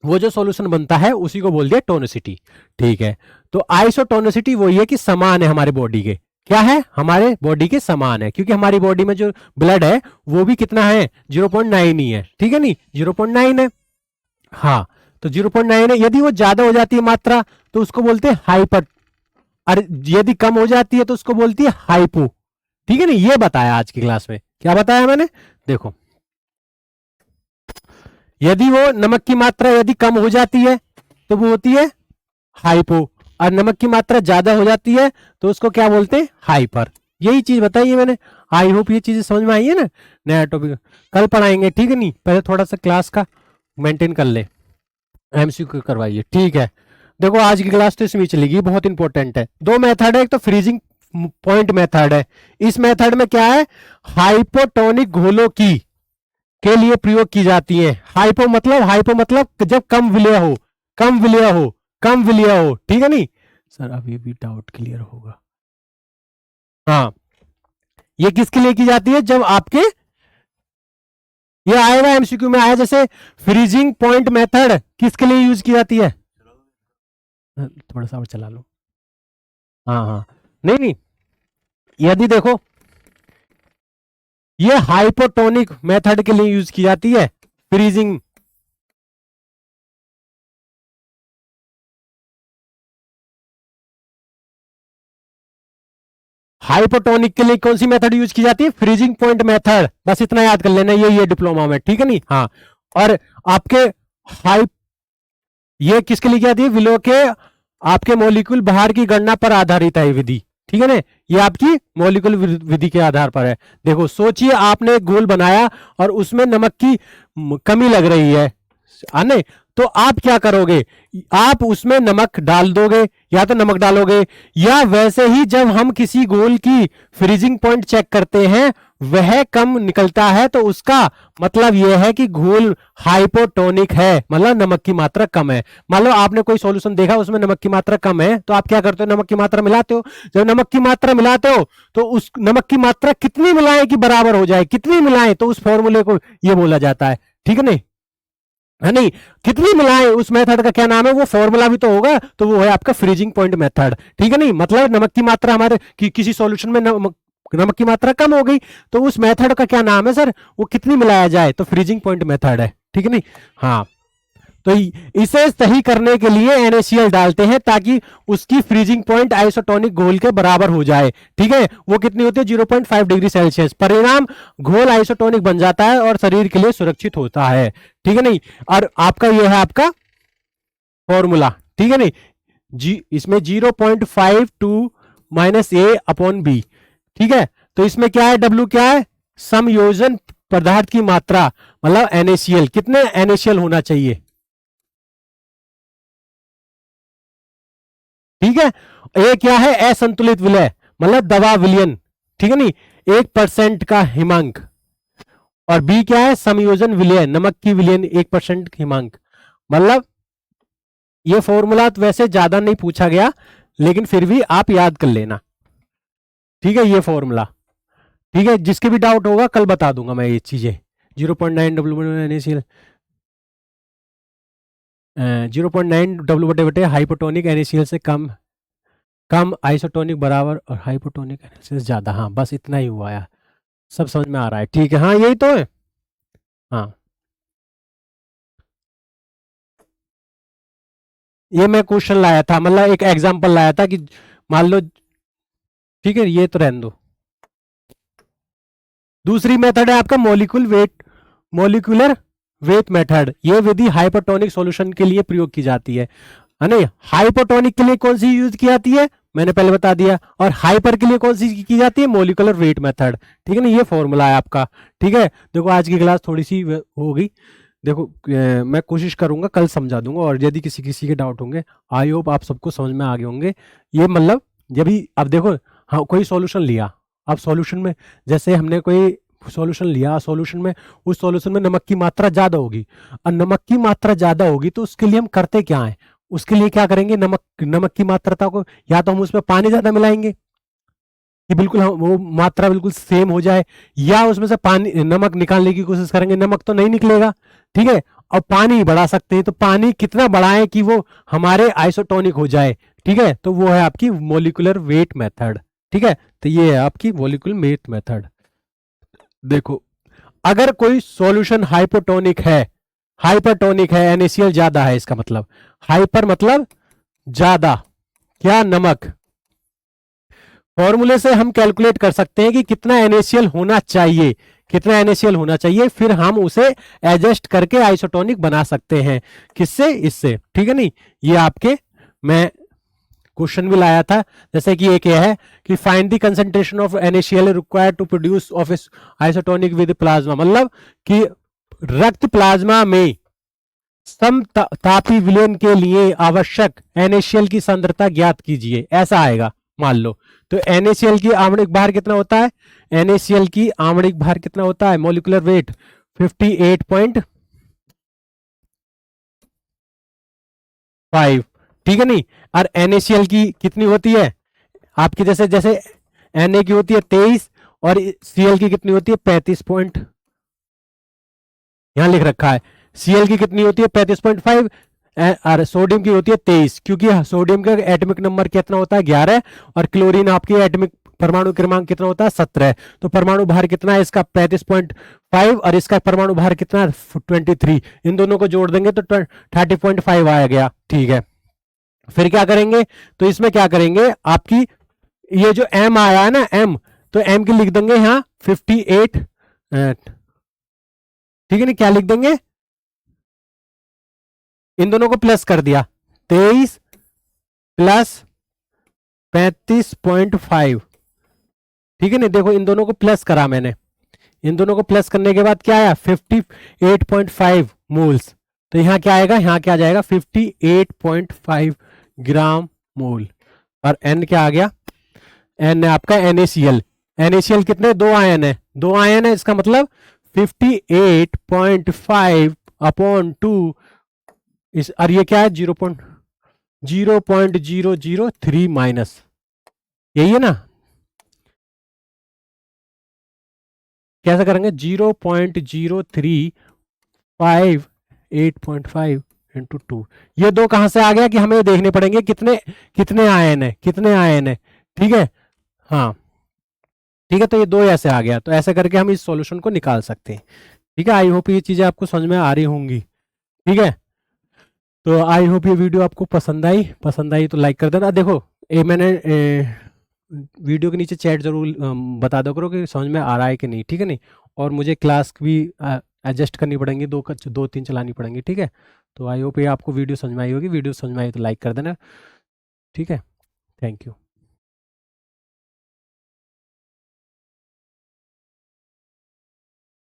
वो जो सॉल्यूशन बनता है उसी को बोल दिया टोनिसिटी, ठीक है। तो आइसोटोनिसिटी वही है कि समान है हमारे बॉडी के, क्या है, हमारे बॉडी के समान है, क्योंकि हमारी बॉडी में जो ब्लड है वो भी कितना है, 0.9 ही है, ठीक है नहीं, 0.9 है, हाँ। तो 0.9 है, यदि वो ज्यादा हो जाती है मात्रा तो उसको बोलते हैं हाइपर, और यदि कम हो जाती है तो उसको बोलती है हाइपो, ठीक है ना। ये बताया आज की क्लास में, क्या बताया मैंने, देखो, यदि वो नमक की मात्रा यदि कम हो जाती है तो वो होती है हाइपो, और नमक की मात्रा ज्यादा हो जाती है तो उसको क्या बोलते हैं, हाइपर। यही चीज बताई है मैंने, आई होप ये चीजें समझ में आई है ना। नया टॉपिक कल पढ़ाएंगे, ठीक है नहीं, पहले थोड़ा सा क्लास का मेंटेन कर ले, एमसीक्यू करवाइए, ठीक है। देखो आज की क्लास तो इसमें चलेगी, बहुत इंपॉर्टेंट है, दो मेथड है, एक तो पॉइंट मेथड है। इस मेथड में क्या है, हाइपोटोनिक घोलों की के लिए प्रयोग की जाती है। हाइपो मतलब जब कम विलय हो, कम विलय हो, कम विलय हो, ठीक है नहीं सर, अब ये भी डाउट क्लियर होगा। हाँ, ये किसके लिए की जाती है, जब आपके ये आएगा एमसीक्यू में आया, जैसे फ्रीजिंग पॉइंट मेथड किसके लिए यूज की जाती है, थोड़ा सा और चला लो। हाँ हाँ, नहीं नहीं, यदि देखो ये हाइपोटोनिक मेथड के लिए यूज की जाती है, फ्रीजिंग। हाइपोटोनिक के लिए कौन सी मेथड यूज की जाती है, फ्रीजिंग पॉइंट मेथड, बस इतना याद कर लेना, ये डिप्लोमा में, ठीक है नहीं। हाँ, और आपके हाई ये किसके लिए की जाती है, विलो के आपके मॉलिक्यूल बाहर की गणना पर आधारित है विधि, ठीक है ना, ये आपकी मॉलिक्यूल विधि के आधार पर है। देखो सोचिए आपने एक घोल बनाया और उसमें नमक की कमी लग रही है आने, तो आप क्या करोगे, आप उसमें नमक डाल दोगे, या तो नमक डालोगे, या वैसे ही जब हम किसी घोल की फ्रीजिंग पॉइंट चेक करते हैं वह कम निकलता है, तो उसका मतलब यह है कि घोल हाइपोटोनिक है, मतलब नमक की मात्रा कम है। मान लो आपने कोई सॉल्यूशन देखा उसमें नमक की मात्रा कम है, तो आप क्या करते हो, नमक की मात्रा मिलाते हो। जब नमक की मात्रा मिलाते हो तो उस नमक की मात्रा कितनी मिलाएं कि बराबर हो जाए, कितनी मिलाएं, तो उस फॉर्मूले को ये बोला जाता है, ठीक है नहीं, है नहीं, कितनी मिलाएं उस मेथड का क्या नाम है, वो फॉर्मूला भी तो होगा, तो वो है आपका फ्रीजिंग पॉइंट मेथड, ठीक है नहीं। मतलब नमक की मात्रा हमारे किसी सॉल्यूशन में नमक की मात्रा कम हो गई, तो उस मेथड का क्या नाम है सर, वो कितनी मिलाया जाए, तो फ्रीजिंग पॉइंट मेथड है, ठीक है नहीं। हाँ, तो इसे सही करने के लिए NaCl डालते हैं ताकि उसकी फ्रीजिंग पॉइंट आइसोटोनिक घोल के बराबर हो जाए, ठीक है। वो कितनी होती है, 0.5 डिग्री सेल्सियस। परिणाम घोल आइसोटोनिक बन जाता है और शरीर के लिए सुरक्षित होता है, ठीक है नहीं। और आपका ये है आपका फॉर्मूला, ठीक है नहीं, इसमें 0.52 माइनस ए अपॉन बी, ठीक है। तो इसमें क्या है, डब्ल्यू क्या है, समयोजन पदार्थ की मात्रा, मतलब NaCl, कितने NaCl होना चाहिए, ठीक है। ये क्या है, असंतुलित विलय, मतलब दवा विलयन, ठीक है नहीं, 1% का हिमांक। और बी क्या है, समयोजन विलय, नमक की विलयन 1% हिमांक। मतलब ये फॉर्मूला तो वैसे ज्यादा नहीं पूछा गया, लेकिन फिर भी आप याद कर लेना, ठीक है, ये फॉर्मूला, ठीक है। जिसके भी डाउट होगा कल बता दूंगा मैं ये चीजें। 0.9 डब्ल्यू NaCl, 0.9 डब्ल्यू बटे हाइपोटोनिक NaCl से कम, कम आइसोटोनिक बराबर, और हाइपोटोनिक NaCl से ज्यादा। हाँ, बस इतना ही हुआ यार, सब समझ में आ रहा है, ठीक है। हाँ, यही तो है। हाँ, ये मैं क्वेश्चन लाया था, मतलब एक एग्जांपल लाया था कि मान लो, ठीक है, ये तो रहने दो। दूसरी मेथड है आपका मॉलिक्यूलर वेट मेथड। ये विधि हाइपोटोनिक सॉल्यूशन के लिए प्रयोग की जाती है नहीं। हाइपोटोनिक के लिए कौन सी यूज की जाती है, मैंने पहले बता दिया, और हाइपर के लिए कौन सी की जाती है, मॉलिक्यूलर वेट मेथड, ठीक है ना। ये फॉर्मूला है आपका, ठीक है। देखो आज की क्लास थोड़ी सी होगी, देखो मैं कोशिश करूंगा कल समझा दूंगा, और यदि किसी किसी के डाउट होंगे, आई होप आप सबको समझ में आ गए होंगे। ये मतलब जब भी अब देखो, हाँ, कोई सॉल्यूशन लिया, अब सॉल्यूशन में जैसे हमने कोई सॉल्यूशन लिया, सॉल्यूशन में उस सॉल्यूशन में नमक की मात्रा ज्यादा होगी, और नमक की मात्रा ज्यादा होगी तो उसके लिए हम करते क्या है, उसके लिए क्या करेंगे, नमक की मात्रा को, या तो हम उसमें पानी ज्यादा मिलाएंगे कि बिल्कुल हम वो मात्रा बिल्कुल सेम हो जाए, या उसमें से पानी नमक निकालने की कोशिश करेंगे, नमक तो नहीं निकलेगा, ठीक है। और पानी बढ़ा सकते हैं, तो पानी कितना बढ़ाएं कि वो हमारे आइसोटोनिक हो जाए, ठीक है। तो वो है आपकी मॉलिक्यूलर वेट मेथड, ठीक है। तो ये है आपकी मॉलिक्यूलर वेट मेथड। देखो अगर कोई सॉल्यूशन हाइपरटोनिक है, NaCl ज्यादा है, इसका मतलब हाइपर मतलब ज्यादा, क्या, नमक। फॉर्मूले से हम कैलकुलेट कर सकते हैं कि कितना NaCl होना चाहिए, कितना NaCl होना चाहिए, फिर हम उसे एडजस्ट करके आइसोटोनिक बना सकते हैं, किससे, इससे, ठीक है नहीं। ये आपके मैं क्वेश्चन भी लाया था, जैसे कि एक यह है कि find the concentration of NaCl required to produce of isotonic with plasma, मतलब कि रक्त प्लाज्मा में समतापी विलयन के लिए आवश्यक NaCl की सांद्रता ज्ञात कीजिए, ऐसा आएगा मान लो। तो NaCl की आणविक भार कितना होता है? NaCl की आणविक भार कितना होता है? मॉलिक्यूलर वेट 58.5, ठीक है नहीं। और NaCl की कितनी होती है आपकी? जैसे जैसे Na की होती है 23 और Cl की कितनी होती है? 35 पॉइंट, यहां लिख रखा है। Cl की कितनी होती है? 35.5 और सोडियम की होती है 23, क्योंकि सोडियम का एटॉमिक नंबर कितना होता है? 11, और क्लोरीन आपकी एटॉमिक परमाणु क्रमांक कितना होता है? 17। तो परमाणु भार कितना है इसका? 35.5, और इसका परमाणु भार कितना है? 23। इन दोनों को जोड़ देंगे तो 30.5 आया गया, ठीक है। फिर क्या करेंगे? तो इसमें क्या करेंगे, आपकी ये जो M आया है ना, M, तो M की लिख देंगे यहाँ 58, ठीक है ना। क्या लिख देंगे? इन दोनों को प्लस कर दिया, 23 प्लस 35.5, ठीक है ना। देखो इन दोनों को प्लस करा मैंने, इन दोनों को प्लस करने के बाद क्या आया? 58.5 मोल्स। तो यहां क्या आएगा? यहां क्या आ जाएगा? 58.5 ग्राम मोल। और N क्या आ गया? N है आपका NaCl। NaCl कितने? 2 आयन है, 2 आयन है, इसका मतलब 58.5 अपॉन 2 इस, और ये क्या है? 0.003 माइनस, यही है ना। कैसे करेंगे? 0.035 8.5 इंटू 2, ये दो कहां से आ गया कि हमें देखने पड़ेंगे कितने कितने आयन है, कितने आयन है, ठीक है। हाँ ठीक है, तो ये दो ऐसे आ गया, तो ऐसे करके हम इस सॉल्यूशन को निकाल सकते हैं, ठीक है। आई होप ये चीजें आपको समझ में आ रही होंगी, ठीक है। तो आई होप ये वीडियो आपको पसंद आई तो लाइक कर देना। देखो मैंने वीडियो के नीचे चैट जरूर बता दो करो कि समझ में आ रहा है कि नहीं, ठीक है नहीं। और मुझे क्लास भी एडजस्ट करनी पड़ेंगी, 2-3 चलानी पड़ेंगी, ठीक है। तो आई होप ये आपको वीडियो समझ में आई होगी। वीडियो समझ में आई तो लाइक कर देना, ठीक है। Thank you.